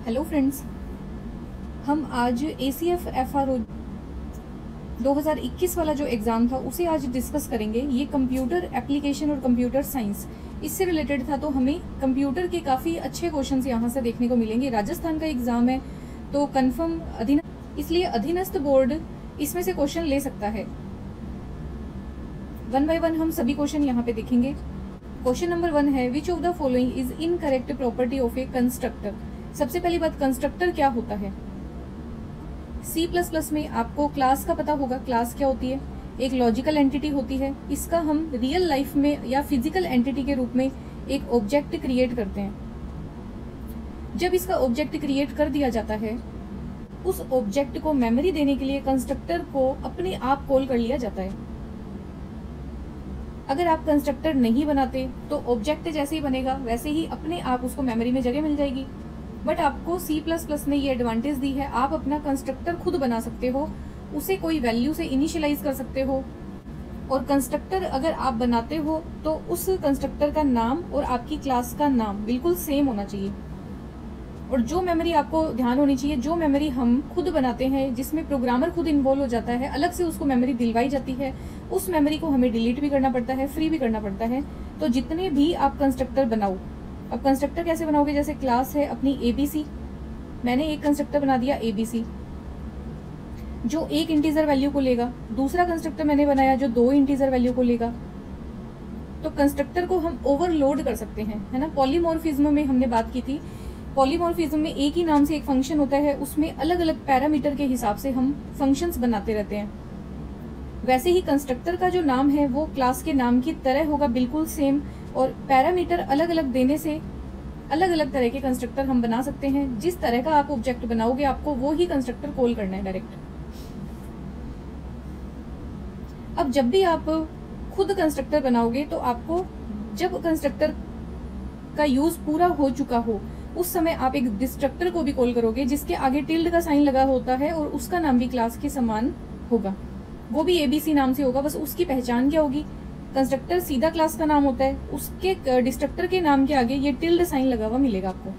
Hello friends, हम आज ACF FRO 2021 वाला जो एग्ज़ाम था उसे आज डिस्कस करेंगे। ये कंप्यूटर एप्लीकेशन और कंप्यूटर साइंस इससे रिलेटेड था, तो हमें कंप्यूटर के काफ़ी अच्छे क्वेश्चंस यहाँ से देखने को मिलेंगे। राजस्थान का एग्ज़ाम है तो कन्फर्म इसलिए अधीनस्थ बोर्ड इसमें से क्वेश्चन ले सकता है। वन बाय वन हम सभी क्वेश्चन यहाँ पे देखेंगे। क्वेश्चन नंबर 1 है, which of the following is incorrect property of a constructor. सबसे पहली बात, कंस्ट्रक्टर क्या होता है। C++ में आपको क्लास का पता होगा। क्लास क्या होती है? एक लॉजिकल एंटिटी होती है। इसका हम रियल लाइफ में या फिजिकल एंटिटी के रूप में एक ऑब्जेक्ट क्रिएट करते हैं। जब इसका ऑब्जेक्ट क्रिएट कर दिया जाता है, उस ऑब्जेक्ट को मेमोरी देने के लिए कंस्ट्रक्टर को अपने आप कॉल कर लिया जाता है। अगर आप कंस्ट्रक्टर नहीं बनाते तो ऑब्जेक्ट जैसे ही बनेगा वैसे ही अपने आप उसको मेमोरी में जगह मिल जाएगी। बट आपको C++ ने ये एडवांटेज दी है, आप अपना कंस्ट्रक्टर खुद बना सकते हो, उसे कोई वैल्यू से इनिशियलाइज कर सकते हो। और कंस्ट्रक्टर अगर आप बनाते हो तो उस कंस्ट्रक्टर का नाम और आपकी क्लास का नाम बिल्कुल सेम होना चाहिए। और जो मेमोरी आपको ध्यान होनी चाहिए, जो मेमोरी हम खुद बनाते हैं जिसमें प्रोग्रामर खुद इन्वॉल्व हो जाता है, अलग से उसको मेमोरी दिलवाई जाती है, उस मेमोरी को हमें डिलीट भी करना पड़ता है, फ्री भी करना पड़ता है। तो जितने भी आप कंस्ट्रक्टर बनाओ, अब कंस्ट्रक्टर कैसे बनाओगे? जैसे क्लास है अपनी ABC, मैंने एक कंस्ट्रक्टर बना दिया ABC जो एक इंटीजर वैल्यू को लेगा। दूसरा कंस्ट्रक्टर मैंने बनाया जो 2 इंटीजर वैल्यू को लेगा। तो कंस्ट्रक्टर को हम ओवरलोड कर सकते हैं, है ना। पॉलीमॉर्फिज्म में हमने बात की थी। पॉलीमॉर्फिज्म में एक ही नाम से एक फंक्शन होता है, उसमें अलग अलग पैरामीटर के हिसाब से हम फंक्शंस बनाते रहते हैं। वैसे ही कंस्ट्रक्टर का जो नाम है वो क्लास के नाम की तरह होगा, बिल्कुल सेम। और पैरामीटर अलग अलग देने से अलग अलग तरह के कंस्ट्रक्टर हम बना सकते हैं। जिस तरह का आप ऑब्जेक्ट बनाओगे आपको वो ही कंस्ट्रक्टर कॉल करना है डायरेक्ट। अब जब भी आप खुद कंस्ट्रक्टर बनाओगे तो आपको, जब कंस्ट्रक्टर का यूज पूरा हो चुका हो, उस समय आप एक डिस्ट्रक्टर को भी कॉल करोगे जिसके आगे टिल्ड का साइन लगा होता है और उसका नाम भी क्लास के समान होगा। वो भी ABC नाम से होगा। बस उसकी पहचान क्या होगी? कंस्ट्रक्टर सीधा क्लास का नाम होता है, उसके डिस्ट्रक्टर के नाम के आगे ये टिल्ड साइन लगा हुआ मिलेगा आपको।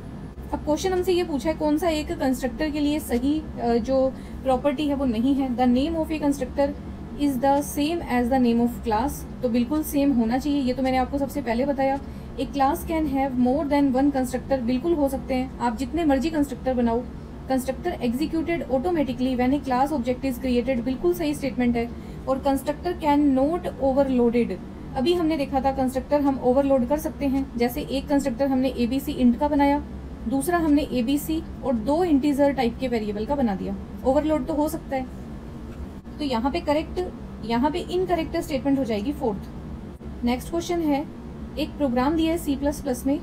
अब क्वेश्चन हमसे ये पूछा है कौन सा एक कंस्ट्रक्टर के लिए सही जो प्रॉपर्टी है वो नहीं है। The name of a constructor is the same as the name of class. तो बिल्कुल सेम होना चाहिए, ये तो मैंने आपको सबसे पहले बताया। A class can have more than 1 constructor, बिल्कुल हो सकते हैं, आप जितने मर्जी कंस्ट्रक्टर बनाओ। Constructor executed automatically when a class object is created, बिल्कुल सही स्टेटमेंट है। और कंस्ट्रक्टर कैन नॉट ओवरलोडेड, अभी हमने देखा था कंस्ट्रक्टर हम ओवरलोड कर सकते हैं। जैसे एक कंस्ट्रक्टर हमने ABC इंट का बनाया, दूसरा हमने ABC और 2 इंटीजर टाइप के वेरिएबल का बना दिया। ओवरलोड तो हो सकता है। तो यहाँ पे करेक्ट, यहाँ पे इनकरेक्ट स्टेटमेंट हो जाएगी 4th। नेक्स्ट क्वेश्चन है, एक प्रोग्राम दिया है C++ में,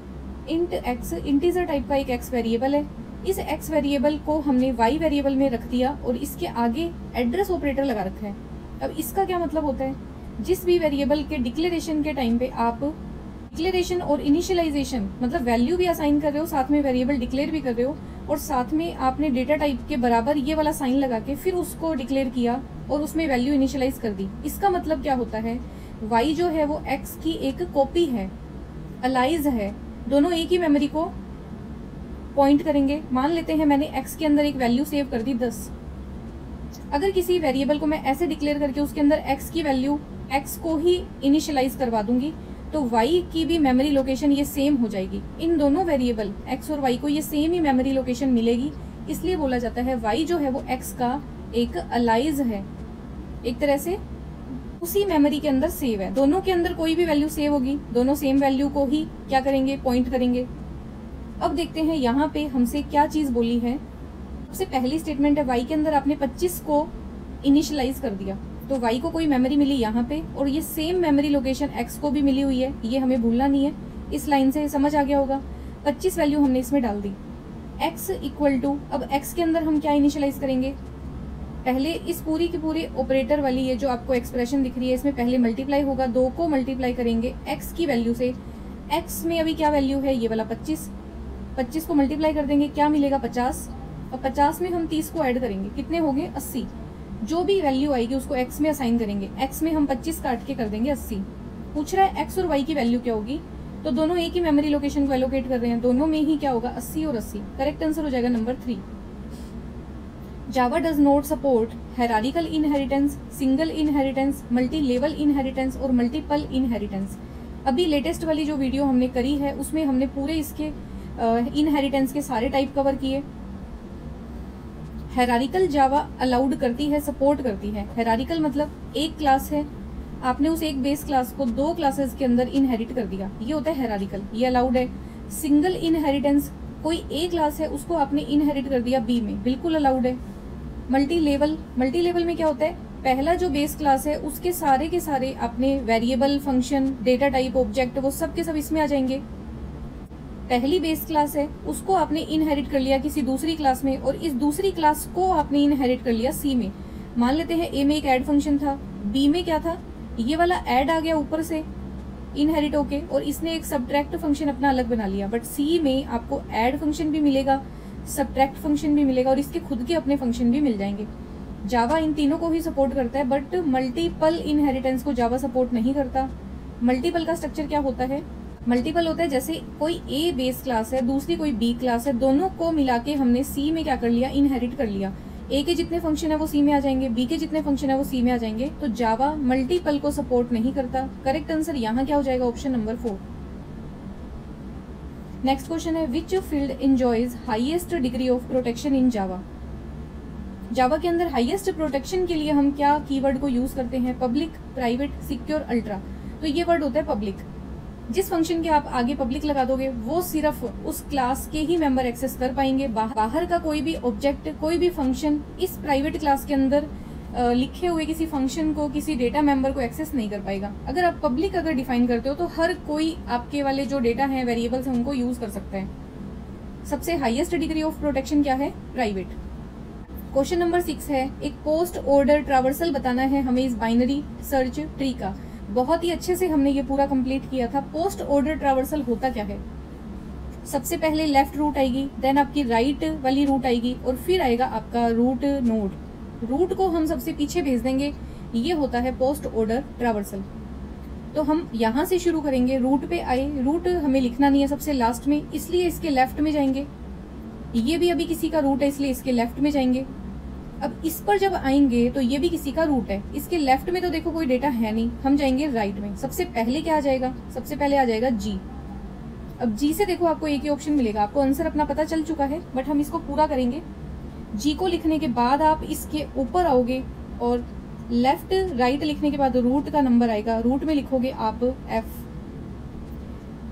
इंट x, इंटीजर टाइप का एक x वेरिएबल है। इस x वेरिएबल को हमने y वेरिएबल में रख दिया और इसके आगे एड्रेस ऑपरेटर लगा रखा है। अब इसका क्या मतलब होता है? जिस भी वेरिएबल के डिक्लेरेशन के टाइम पे आप डिक्लेरेशन और इनिशियलाइजेशन, मतलब वैल्यू भी असाइन कर रहे हो, साथ में वेरिएबल डिक्लेयर भी कर रहे हो, और साथ में आपने डेटा टाइप के बराबर ये वाला साइन लगा के फिर उसको डिक्लेयर किया और उसमें वैल्यू इनिशियलाइज कर दी। इसका मतलब क्या होता है? y जो है वो x की एक कॉपी है, अलाइज है, दोनों एक ही मेमोरी को पॉइंट करेंगे। मान लेते हैं मैंने x के अंदर एक वैल्यू सेव कर दी 10। अगर किसी वेरिएबल को मैं ऐसे डिक्लेयर करके उसके अंदर x की वैल्यू x को ही इनिशियलाइज करवा दूंगी तो y की भी मेमोरी लोकेशन ये सेम हो जाएगी। इन दोनों वेरिएबल x और y को ये सेम ही मेमोरी लोकेशन मिलेगी, इसलिए बोला जाता है y जो है वो x का एक अलाइज है, एक तरह से उसी मेमोरी के अंदर सेव है। दोनों के अंदर कोई भी वैल्यू सेव होगी, दोनों सेम वैल्यू को ही क्या करेंगे? पॉइंट करेंगे। अब देखते हैं यहाँ पे हमसे क्या चीज बोली है। सबसे पहली स्टेटमेंट है y के अंदर आपने 25 को इनिशियलाइज कर दिया, तो y को कोई मेमोरी मिली यहाँ पे, और ये सेम मेमोरी लोकेशन x को भी मिली हुई है, ये हमें भूलना नहीं है। इस लाइन से समझ आ गया होगा। 25 वैल्यू हमने इसमें डाल दी। x इक्वल टू, अब x के अंदर हम क्या इनिशियलाइज करेंगे? पहले इस पूरी की पूरी ऑपरेटर वाली ये जो आपको एक्सप्रेशन दिख रही है, इसमें पहले मल्टीप्लाई होगा, 2 को मल्टीप्लाई करेंगे x की वैल्यू से। x में अभी क्या वैल्यू है? ये वाला 25 को मल्टीप्लाई कर देंगे, क्या मिलेगा? 50। और 50 में हम 30 को ऐड करेंगे, कितने हो गए? 80। जो भी वैल्यू आएगी उसको x में असाइन करेंगे। x में हम 25 काट के कर देंगे 80। पूछ रहा है x और y की वैल्यू क्या होगी, तो दोनों एक ही मेमोरी लोकेशन को एलोकेट कर रहे हैं, दोनों में ही क्या होगा 80 और 80। करेक्ट आंसर हो जाएगा number 3। Java does not support hierarchical inheritance, single inheritance, multi level inheritance और मल्टीपल इनहेरिटेंस। अभी लेटेस्ट वाली जो वीडियो हमने करी है उसमें हमने पूरे इसके इनहेरिटेंस के सारे टाइप कवर किए। हायरार्किकल जावा अलाउड करती है, सपोर्ट करती है। हायरार्किकल मतलब एक क्लास है, आपने उस एक बेस क्लास को 2 क्लासेस के अंदर इनहेरिट कर दिया, ये होता है हायरार्किकल, ये अलाउड है। सिंगल इनहेरिटेंस, कोई ए क्लास है उसको आपने इनहेरिट कर दिया बी में, बिल्कुल अलाउड है। मल्टी लेवल, मल्टी लेवल में क्या होता है, पहला जो बेस क्लास है उसके सारे के सारे अपने variable, function, data type, object, वो सब के सब इसमें आ जाएंगे। पहली बेस क्लास है उसको आपने इनहेरिट कर लिया किसी दूसरी क्लास में, और इस दूसरी क्लास को आपने इनहेरिट कर लिया सी में। मान लेते हैं ए में एक ऐड फंक्शन था, बी में क्या था, ये वाला ऐड आ गया ऊपर से इनहेरिट होके, और इसने एक सब्ट्रैक्ट फंक्शन अपना अलग बना लिया। बट सी में आपको ऐड फंक्शन भी मिलेगा, सब्ट्रैक्ट फंक्शन भी मिलेगा, और इसके खुद के अपने फंक्शन भी मिल जाएंगे। जावा इन तीनों को ही सपोर्ट करता है, बट मल्टीपल इनहेरिटेंस को जावा सपोर्ट नहीं करता। मल्टीपल का स्ट्रक्चर क्या होता है, मल्टीपल होता है जैसे कोई ए बेस क्लास है, दूसरी कोई बी क्लास है, दोनों को मिला के हमने सी में क्या कर लिया, इनहेरिट कर लिया। ए के जितने फंक्शन है वो सी में आ जाएंगे, बी के जितने फंक्शन है वो सी में आ जाएंगे। तो जावा मल्टीपल को सपोर्ट नहीं करता। करेक्ट आंसर यहाँ क्या हो जाएगा, ऑप्शन नंबर 4। नेक्स्ट क्वेश्चन है, which field enjoys highest degree of protection in Java. Java के अंदर हाईएस्ट प्रोटेक्शन के लिए हम क्या कीवर्ड को यूज करते हैं, पब्लिक, प्राइवेट, सिक्योर, अल्ट्रा। तो ये वर्ड होता है पब्लिक। जिस फंक्शन के आप आगे पब्लिक लगा दोगे वो सिर्फ उस क्लास के ही मेंबर एक्सेस कर पाएंगे, बाहर का कोई भी ऑब्जेक्ट, कोई भी फंक्शन इस प्राइवेट क्लास के अंदर लिखे हुए किसी फंक्शन को, किसी डेटा मेंबर को एक्सेस नहीं कर पाएगा। अगर आप पब्लिक अगर डिफाइन करते हो तो हर कोई आपके वाले जो डेटा है, वेरिएबल्स हैं, उनको यूज कर सकता है। सबसे हाईएस्ट डिग्री ऑफ प्रोटेक्शन क्या है, प्राइवेट। क्वेश्चन नंबर 6 है, एक पोस्ट ऑर्डर ट्रावर्सल बताना है हमें इस बाइनरी सर्च ट्री का। बहुत ही अच्छे से हमने ये पूरा कंप्लीट किया था। पोस्ट ऑर्डर ट्रावर्सल होता क्या है, सबसे पहले लेफ्ट रूट आएगी, देन आपकी राइट वाली रूट आएगी, और फिर आएगा आपका रूट नोड। रूट को हम सबसे पीछे भेज देंगे, ये होता है पोस्ट ऑर्डर ट्रावर्सल। तो हम यहाँ से शुरू करेंगे, रूट पे आए, रूट हमें लिखना नहीं है सबसे लास्ट में, इसलिए इसके लेफ्ट में जाएंगे। ये भी अभी किसी का रूट है इसलिए इसके लेफ्ट में जाएंगे। अब इस पर जब आएंगे तो ये भी किसी का रूट है, इसके लेफ्ट में तो देखो कोई डेटा है नहीं, हम जाएंगे राइट में। सबसे पहले क्या आ जाएगा, सबसे पहले आ जाएगा जी। अब जी से देखो आपको एक ही ऑप्शन मिलेगा, आपको आंसर अपना पता चल चुका है, बट हम इसको पूरा करेंगे। जी को लिखने के बाद आप इसके ऊपर आओगे, और लेफ्ट राइट लिखने के बाद रूट का नंबर आएगा, रूट में लिखोगे आप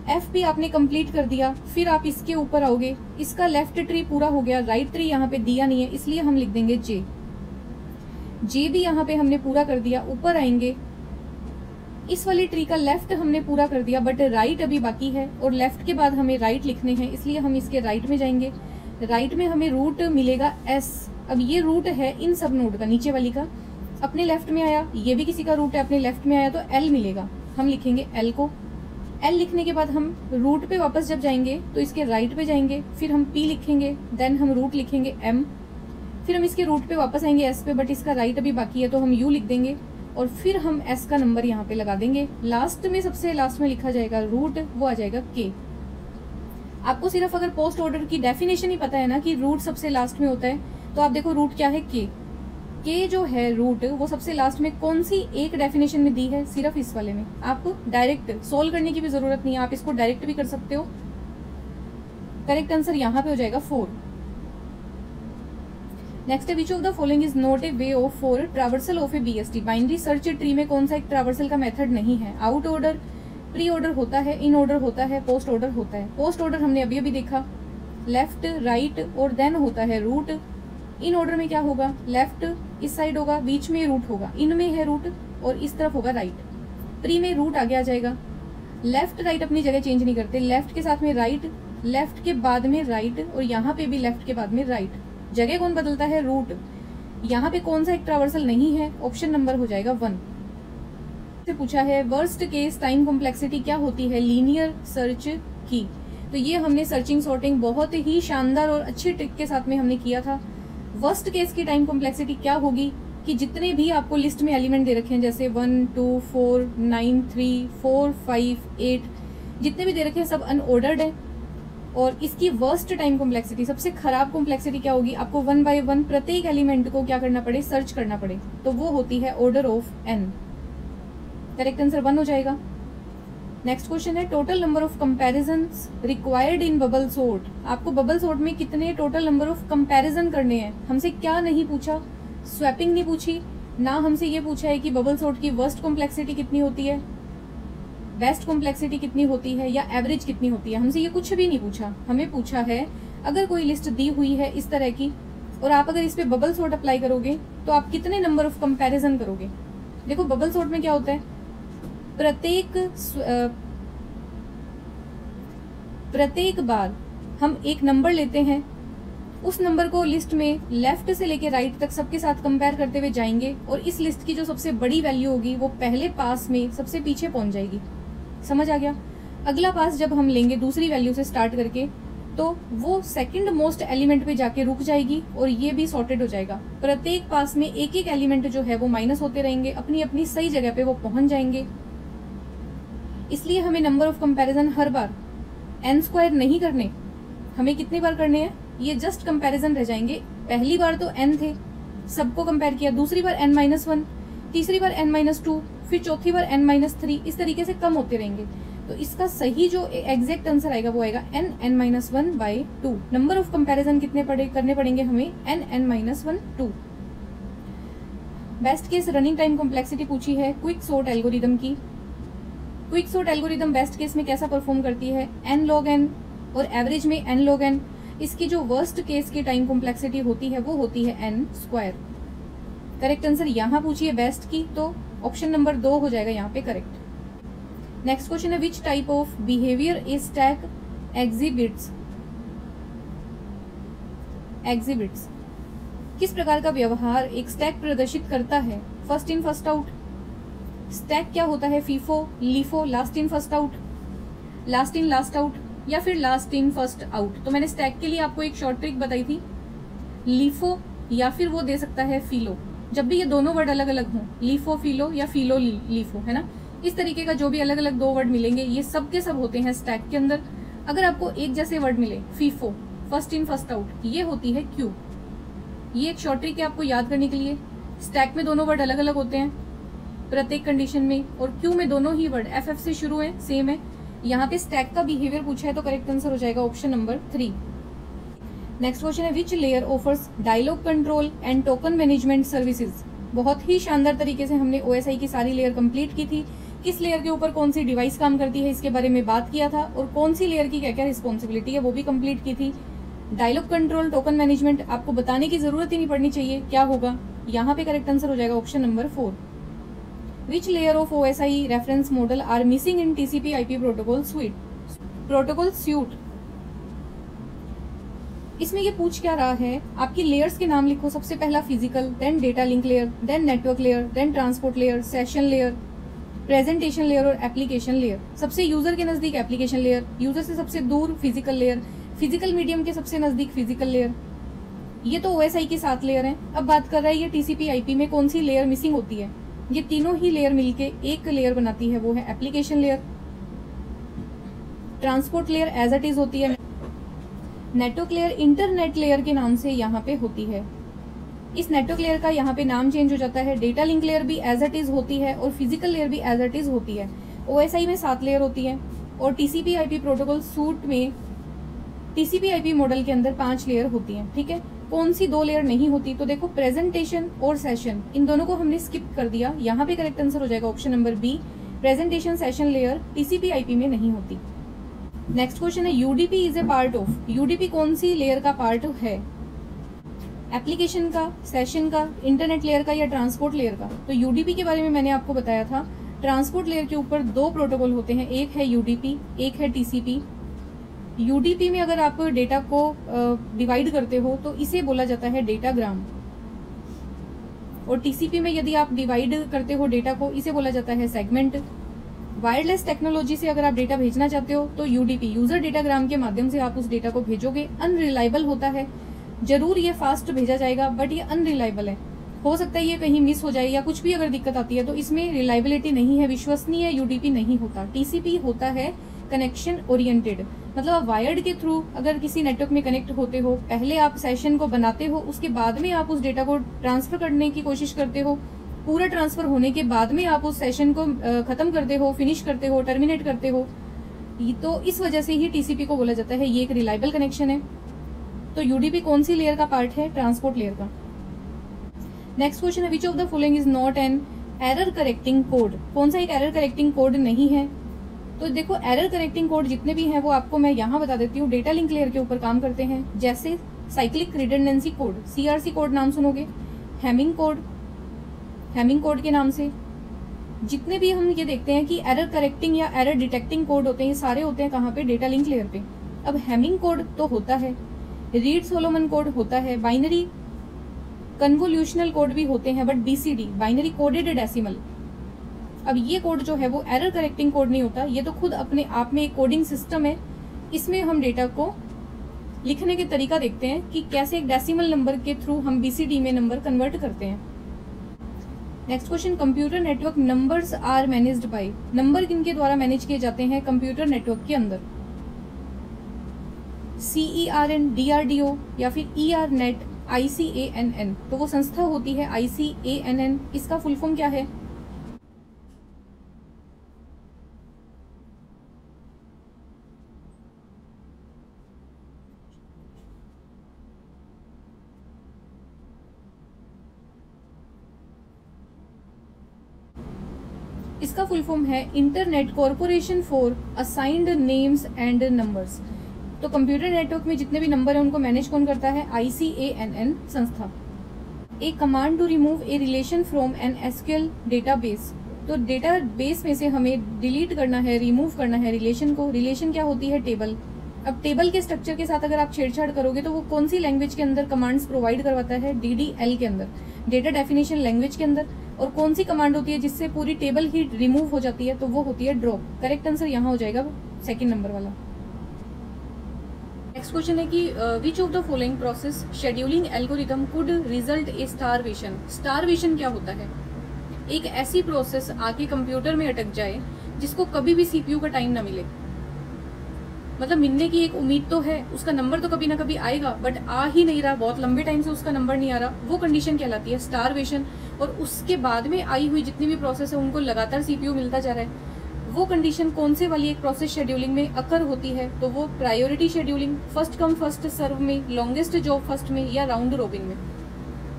एफ भी आपने कंप्लीट कर दिया। फिर आप इसके ऊपर आओगे, इसका लेफ्ट ट्री पूरा हो गया, राइट ट्री यहाँ पे दिया नहीं है इसलिए हम लिख देंगे जे। जे भी यहाँ पे हमने पूरा कर दिया। ऊपर आएंगे, इस वाली ट्री का लेफ्ट हमने पूरा कर दिया, बट राइट अभी बाकी है, और लेफ्ट के बाद हमें राइट लिखने हैं इसलिए हम इसके राइट में जाएंगे। राइट में हमें रूट मिलेगा एस। अब ये रूट है इन सब नोड का, नीचे वाली का, अपने लेफ्ट में आया, ये भी किसी का रूट है अपने लेफ्ट में आया, तो एल मिलेगा, हम लिखेंगे एल को। एल लिखने के बाद हम रूट पे वापस जब जाएंगे तो इसके राइट पे जाएंगे, फिर हम पी लिखेंगे, देन हम रूट लिखेंगे एम, फिर हम इसके रूट पे वापस आएंगे एस पे, बट इसका राइट अभी बाकी है तो हम यू लिख देंगे, और फिर हम एस का नंबर यहाँ पे लगा देंगे। लास्ट में, सबसे लास्ट में लिखा जाएगा रूट, वो आ जाएगा के। आपको सिर्फ अगर पोस्ट ऑर्डर की डेफिनेशन ही पता है ना कि रूट सबसे लास्ट में होता है, तो आप देखो रूट क्या है, के जो है रूट, वो सबसे लास्ट में कौन सी एक डेफिनेशन में दी है, सिर्फ इस वाले में। आपको डायरेक्ट सोल्व करने की भी जरूरत नहीं है, आप इसको डायरेक्ट भी कर सकते हो। करेक्ट आंसर यहाँ पे हो जाएगा 4। नेक्स्ट है, which of the following is not A way of for traversal of A BST. Binary search tree में कौन सा एक ट्रावर्सल का मेथड नहीं है। आउट ऑर्डर, प्री ऑर्डर होता है, इन ऑर्डर होता है, पोस्ट ऑर्डर होता है। पोस्ट ऑर्डर हमने अभी अभी देखा, लेफ्ट राइट और देन होता है रूट। इन ऑर्डर में क्या होगा, लेफ्ट इस साइड होगा, बीच में रूट होगा, इन में है रूट और इस तरफ होगा राइट। प्री में रूट आगे आ जाएगा। लेफ्ट राइट अपनी जगह चेंज नहीं करते, लेफ्ट के साथ में राइट, लेफ्ट के बाद में राइट, और यहाँ पे भी लेफ्ट के बाद में राइट। जगह कौन बदलता है, रूट। यहाँ पे कौन सा एक ट्रावर्सल नहीं है, ऑप्शन नंबर हो जाएगा 1 से पूछा है। वर्स्ट केस टाइम कॉम्प्लेक्सिटी क्या होती है लीनियर सर्च की। तो ये हमने सर्चिंग सॉर्टिंग बहुत ही शानदार और अच्छी ट्रिक के साथ में हमने किया था। वर्स्ट केस की टाइम कॉम्प्लेक्सिटी क्या होगी कि जितने भी आपको लिस्ट में एलिमेंट दे रखे हैं, जैसे 1 2 4 9 3 4 5 8, जितने भी दे रखे हैं सब अनऑर्डर्ड है। और इसकी वर्स्ट टाइम कॉम्प्लेक्सिटी, सबसे खराब कॉम्प्लेक्सिटी क्या होगी, आपको 1 by 1 प्रत्येक एलिमेंट को क्या करना पड़े, सर्च करना पड़े, तो वो होती है order of n। Correct answer 1 हो जाएगा। नेक्स्ट क्वेश्चन है total number of comparisons required in bubble sort. आपको बबल सॉर्ट में कितने टोटल नंबर ऑफ कंपैरिजन करने हैं। हमसे क्या नहीं पूछा, स्वैपिंग नहीं पूछी ना, हमसे ये पूछा है कि बबल सॉर्ट की वर्स्ट कॉम्प्लेक्सिटी कितनी होती है, बेस्ट कॉम्प्लेक्सिटी कितनी होती है, या एवरेज कितनी होती है। हमसे ये कुछ भी नहीं पूछा। हमें पूछा है अगर कोई लिस्ट दी हुई है इस तरह की और आप अगर इस पे बबल सॉर्ट अप्लाई करोगे तो आप कितने नंबर ऑफ कंपैरिजन करोगे। देखो बबल सॉर्ट में क्या होता है, प्रत्येक बार हम एक नंबर लेते हैं, उस नंबर को लिस्ट में लेफ्ट से लेके राइट तक सबके साथ कंपेयर करते हुए जाएंगे और इस लिस्ट की जो सबसे बड़ी वैल्यू होगी वो पहले पास में सबसे पीछे पहुंच जाएगी। समझ आ गया। अगला पास जब हम लेंगे दूसरी वैल्यू से स्टार्ट करके तो वो सेकंड मोस्ट एलिमेंट पे जाके रुक जाएगी और ये भी सॉर्टेड हो जाएगा। प्रत्येक पास में एक एक एलिमेंट जो है वो माइनस होते रहेंगे, अपनी अपनी सही जगह पे वो पहुंच जाएंगे। इसलिए हमें number of comparison her bar n² नहीं करने, हमें कितनी बार करने हैं, ये जस्ट कंपैरिजन रह जाएंगे। पहली बार तो n थे, सबको कंपेयर किया, दूसरी बार n-1, तीसरी बार n-2, फिर चौथी बार n-3, इस तरीके से कम होते रहेंगे। तो इसका सही जो एग्जैक्ट आंसर आएगा वो आएगा n(n-1/2। नंबर ऑफ कंपैरिजन कितने करने पड़ेंगे हमें, n(n-1)(2)। Best case running time complexity पूछी है क्विक सॉर्ट एल्गोरिदम की। Quick sort algorithm best case में कैसा परफॉर्म करती है, n log n और एवरेज में n log n। इसकी जो वर्स्ट केस की टाइम कॉम्प्लेक्सिटी होती है वो होती है n²। करेक्ट आंसर यहाँ पूछिए बेस्ट की, तो ऑप्शन नंबर 2 हो जाएगा यहाँ पे करेक्ट। नेक्स्ट क्वेश्चन है which type of behaviour A stack exhibits. किस प्रकार का व्यवहार एक स्टैक प्रदर्शित करता है, first in first out. Stack क्या होता है, FIFO, LIFO, last in first out, last in last out, या फिर लास्ट इन फर्स्ट आउट। तो मैंने स्टैक के लिए आपको एक शॉर्ट ट्रिक बताई थी, लीफो या फिर वो दे सकता है फिलो। जब भी ये दोनों वर्ड अलग अलग हों, लीफो फिलो या फिलो लीफो, है ना, इस तरीके का जो भी अलग अलग 2 वर्ड मिलेंगे ये सब के सब होते हैं स्टैक के अंदर। अगर आपको एक जैसे वर्ड मिले, FIFO, first in first out, ये होती है क्यू। ये एक शॉर्ट ट्रिक है आपको याद करने के लिए। स्टैक में दोनों वर्ड अलग अलग होते हैं प्रत्येक कंडीशन में, और क्यू में दोनों ही वर्ड FF से शुरू है, सेम है। यहाँ पे स्टैक का बिहेवियर पूछा है तो करेक्ट आंसर हो जाएगा ऑप्शन नंबर 3। नेक्स्ट क्वेश्चन है which layer offers dialog control and token management services. बहुत ही शानदार तरीके से हमने OSI की सारी लेयर कंप्लीट की थी। किस लेयर के ऊपर कौन सी डिवाइस काम करती है इसके बारे में बात किया था, और कौन सी लेयर की क्या क्या रिस्पॉन्सिबिलिटी है वो भी कंप्लीट की थी। डायलॉग कंट्रोल, टोकन मैनेजमेंट आपको बताने की जरूरत ही नहीं पड़नी चाहिए क्या होगा। यहाँ पे करेक्ट आंसर हो जाएगा option number 4। Which layer of OSI reference model are missing in TCP/IP protocol suite? इसमें ये पूछ क्या रहा है, आपकी लेयर्स के नाम लिखो। सबसे पहला physical, then data link layer, then network layer, then transport layer, session layer, presentation layer और एप्लीकेशन लेयर। सबसे यूजर के नजदीक एप्लीकेशन लेयर, यूजर से सबसे दूर फिजिकल लेयर, फिजिकल मीडियम के सबसे नजदीक फिजिकल लेयर। ये तो OSI की 7 लेयर है। अब बात कर रहा है ये TCP/IP में कौन सी लेयर मिसिंग होती है। ये तीनों ही लेयर मिलके एक लेयर बनाती है, वो है application layer. Transport layer as it is होती है। नेटवर्क लेयर इंटरनेट लेयर के नाम से यहाँ पे होती है। इस नेटवर्क लेयर का यहाँ पे नाम चेंज हो जाता है। डेटा लिंक लेयर भी एज इट इज होती है और फिजिकल लेयर भी एज इट इज होती है। OSI में 7 लेयर होती है और TCP/IP प्रोटोकॉल सूट में TCP/IP मॉडल के अंदर 5 लेयर होती है। ठीक है, कौन सी 2 लेयर नहीं होती, तो देखो प्रेजेंटेशन और सेशन, इन दोनों को हमने स्किप कर दिया। यहाँ पे करेक्ट आंसर हो जाएगा option number B, presentation session layer TCP/IP में नहीं होती। नेक्स्ट क्वेश्चन है UDP is a part of. UDP कौन सी लेयर का पार्ट है, एप्लीकेशन का, सेशन का, इंटरनेट लेयर का या ट्रांसपोर्ट लेयर का। तो UDP के बारे में मैंने आपको बताया था। ट्रांसपोर्ट लेयर के ऊपर 2 प्रोटोकॉल होते हैं, एक है UDP, एक है TCP। UDP में अगर आप डेटा को डिवाइड करते हो तो इसे बोला जाता है डेटाग्राम, और TCP में यदि आप डिवाइड करते हो डेटा को, इसे बोला जाता है सेगमेंट। वायरलेस टेक्नोलॉजी से अगर आप डेटा भेजना चाहते हो तो UDP, यूजर डेटाग्राम के माध्यम से आप उस डेटा को भेजोगे। अनरिलायबल होता है, जरूर ये फास्ट भेजा जाएगा बट ये अनरिलायबल है। हो सकता है ये कहीं मिस हो जाए या कुछ भी अगर दिक्कत आती है, तो इसमें रिलायबिलिटी नहीं है, विश्वसनीय UDP नहीं होता। TCP होता है। कनेक्शन ओरिएंटेड, मतलब आप वायर्ड के थ्रू अगर किसी नेटवर्क में कनेक्ट होते हो, पहले आप सेशन को बनाते हो, उसके बाद में आप उस डेटा को ट्रांसफर करने की कोशिश करते हो, पूरा ट्रांसफर होने के बाद में आप उस सेशन को खत्म करते हो, फिनिश करते हो, टर्मिनेट करते हो, तो इस वजह से ही टीसीपी को बोला जाता है ये एक रिलायबल कनेक्शन है। तो यूडीपी कौन सी लेयर का पार्ट है? ट्रांसपोर्ट लेयर का। नेक्स्ट क्वेश्चन है, which of the following is not an error correcting code? कौन सा एक एरर करेक्टिंग कोड नहीं है? तो देखो एरर करेक्टिंग कोड जितने भी हैं वो आपको मैं यहाँ बता देती हूँ, डेटा लिंक लेयर के ऊपर काम करते हैं, जैसे cyclic redundancy code, CRC code नाम सुनोगे, हेमिंग कोड के नाम से। जितने भी हम ये देखते हैं कि एरर करेक्टिंग या एरर डिटेक्टिंग कोड होते हैं, ये सारे होते हैं कहाँ पे? डेटा लिंक लेयर पे। अब हेमिंग कोड तो होता है, रीड सोलोमन कोड होता है, बाइनरी कन्वोल्यूशनल कोड भी होते हैं, but BCD binary coded decimal. अब ये कोड जो है वो एरर करेक्टिंग कोड नहीं होता, ये तो खुद अपने आप में एक कोडिंग सिस्टम है। इसमें हम डेटा को लिखने के तरीका देखते हैं कि कैसे एक डेसिमल नंबर के थ्रू हम बीसीडी में नंबर कन्वर्ट करते हैं। Next question, computer network numbers are managed by? Number किनके द्वारा मैनेज किए जाते हैं कंप्यूटर नेटवर्क के अंदर? CERN, DRDO या फिर ERNet, ICANN। तो वो संस्था होती है ICANN। इसका फुल फॉर्म क्या है? इसका फुल फॉर्म है internet corporation for assigned names and numbers. तो कंप्यूटर नेटवर्क में जितने भी नंबर है उनको मैनेज कौन करता है? ICANN संस्था। A command to remove a relation from an SQL database. तो डेटाबेस में से हमें डिलीट करना है, रिमूव करना है रिलेशन को। रिलेशन क्या होती है? टेबल। अब टेबल के स्ट्रक्चर के साथ अगर आप छेड़छाड़ करोगे तो वो कौन सी लैंग्वेज के अंदर कमांड्स प्रोवाइड करवाता है? DDL के अंदर, डेटा डेफिनेशन लैंग्वेज के अंदर। और कौन सी कमांड होती है जिससे पूरी टेबल ही रिमूव हो जाती है? तो वो होती है ड्रॉप। करेक्ट आंसर यहाँ हो जाएगा सेकेंड नंबर वाला। नेक्स्ट क्वेश्चन है कि विच of the following process scheduling algorithm could result A starvation? Starvation क्या होता है? एक ऐसी प्रोसेस आके कंप्यूटर में अटक जाए जिसको कभी भी सीपीयू का टाइम ना मिले। मतलब मिलने की एक उम्मीद तो है, उसका नंबर तो कभी ना कभी आएगा, बट आ ही नहीं रहा, बहुत लंबे टाइम से उसका नंबर नहीं आ रहा, वो कंडीशन कहलाती है स्टारवेशन। और उसके बाद में आई हुई जितनी भी प्रोसेस है उनको लगातार सीपीयू मिलता जा रहा है। वो कंडीशन कौन से वाली एक प्रोसेस शेड्यूलिंग में अकर होती है? तो वो priority scheduling, first come first serve में, लॉन्गेस्ट जॉब फर्स्ट में, या राउंड रोबिन में।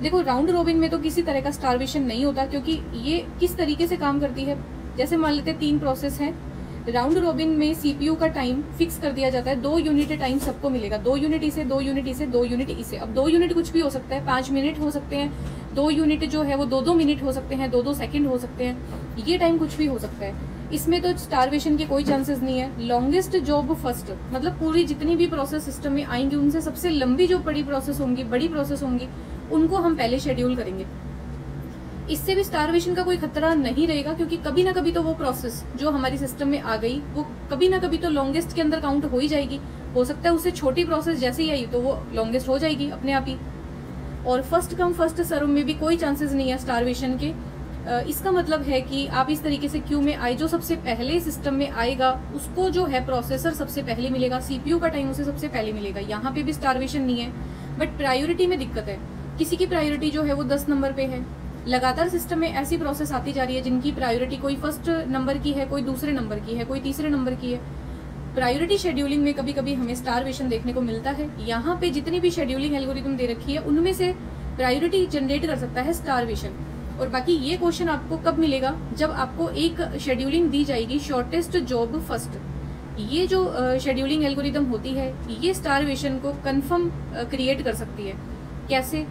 देखो राउंड रोबिन में तो किसी तरह का स्टारवेशन नहीं होता, क्योंकि ये किस तरीके से काम करती है, जैसे मान लेते 3 प्रोसेस है, राउंड रोबिन में सीपीयू का टाइम फिक्स कर दिया जाता है, 2 यूनिट टाइम सबको मिलेगा, 2 यूनिट इसे, 2 यूनिट इसे, 2 यूनिट इसे। अब 2 यूनिट कुछ भी हो सकता है, 5 मिनट हो सकते हैं, 2 यूनिट जो है वो 2-2 मिनट हो सकते हैं, 2-2 सेकंड हो सकते हैं, ये टाइम कुछ भी हो सकता है। इसमें तो स्टारवेशन के कोई चांसेस नहीं है। लॉन्गेस्ट जॉब फर्स्ट, मतलब पूरी जितनी भी प्रोसेस सिस्टम में आएंगी उनसे सबसे लंबी जो बड़ी प्रोसेस होंगी उनको हम पहले शेड्यूल करेंगे। इससे भी स्टारवेशन का कोई खतरा नहीं रहेगा, क्योंकि कभी ना कभी तो वो प्रोसेस जो हमारी सिस्टम में आ गई वो कभी ना कभी तो लॉन्गेस्ट के अंदर काउंट हो ही जाएगी। हो सकता है उससे छोटी प्रोसेस जैसे ही आई तो वो लॉन्गेस्ट हो जाएगी अपने आप ही। और फर्स्ट कम फर्स्ट सर्व में भी कोई चांसेस नहीं है स्टारवेशन के। इसका मतलब है कि आप इस तरीके से क्यू में आए, जो सबसे पहले सिस्टम में आएगा उसको जो है प्रोसेसर सबसे पहले मिलेगा, सीपीयू का टाइम उसे सबसे पहले मिलेगा। यहाँ पे भी स्टारवेशन नहीं है, बट प्रायोरिटी में दिक्कत है। किसी की प्रायोरिटी जो है वो 10 नंबर पे है, लगातार सिस्टम में ऐसी प्रोसेस आती जा रही है जिनकी प्रायोरिटी कोई फर्स्ट नंबर की है, कोई दूसरे नंबर की है, कोई तीसरे नंबर की है। प्रायोरिटी शेड्यूलिंग में कभी कभी हमें स्टारवेशन देखने को मिलता है। यहाँ पे जितनी भी शेड्यूलिंग एल्गोरिथम दे रखी है उनमें से प्रायोरिटी जनरेट कर सकता है स्टारवेशन। और बाकी ये क्वेश्चन आपको कब मिलेगा? जब आपको एक शेड्यूलिंग दी जाएगी शॉर्टेस्ट जॉब फर्स्ट। ये जो शेड्यूलिंग एल्गोरिथम होती है ये स्टारवेशन को कंफर्म क्रिएट कर सकती है। कैसे?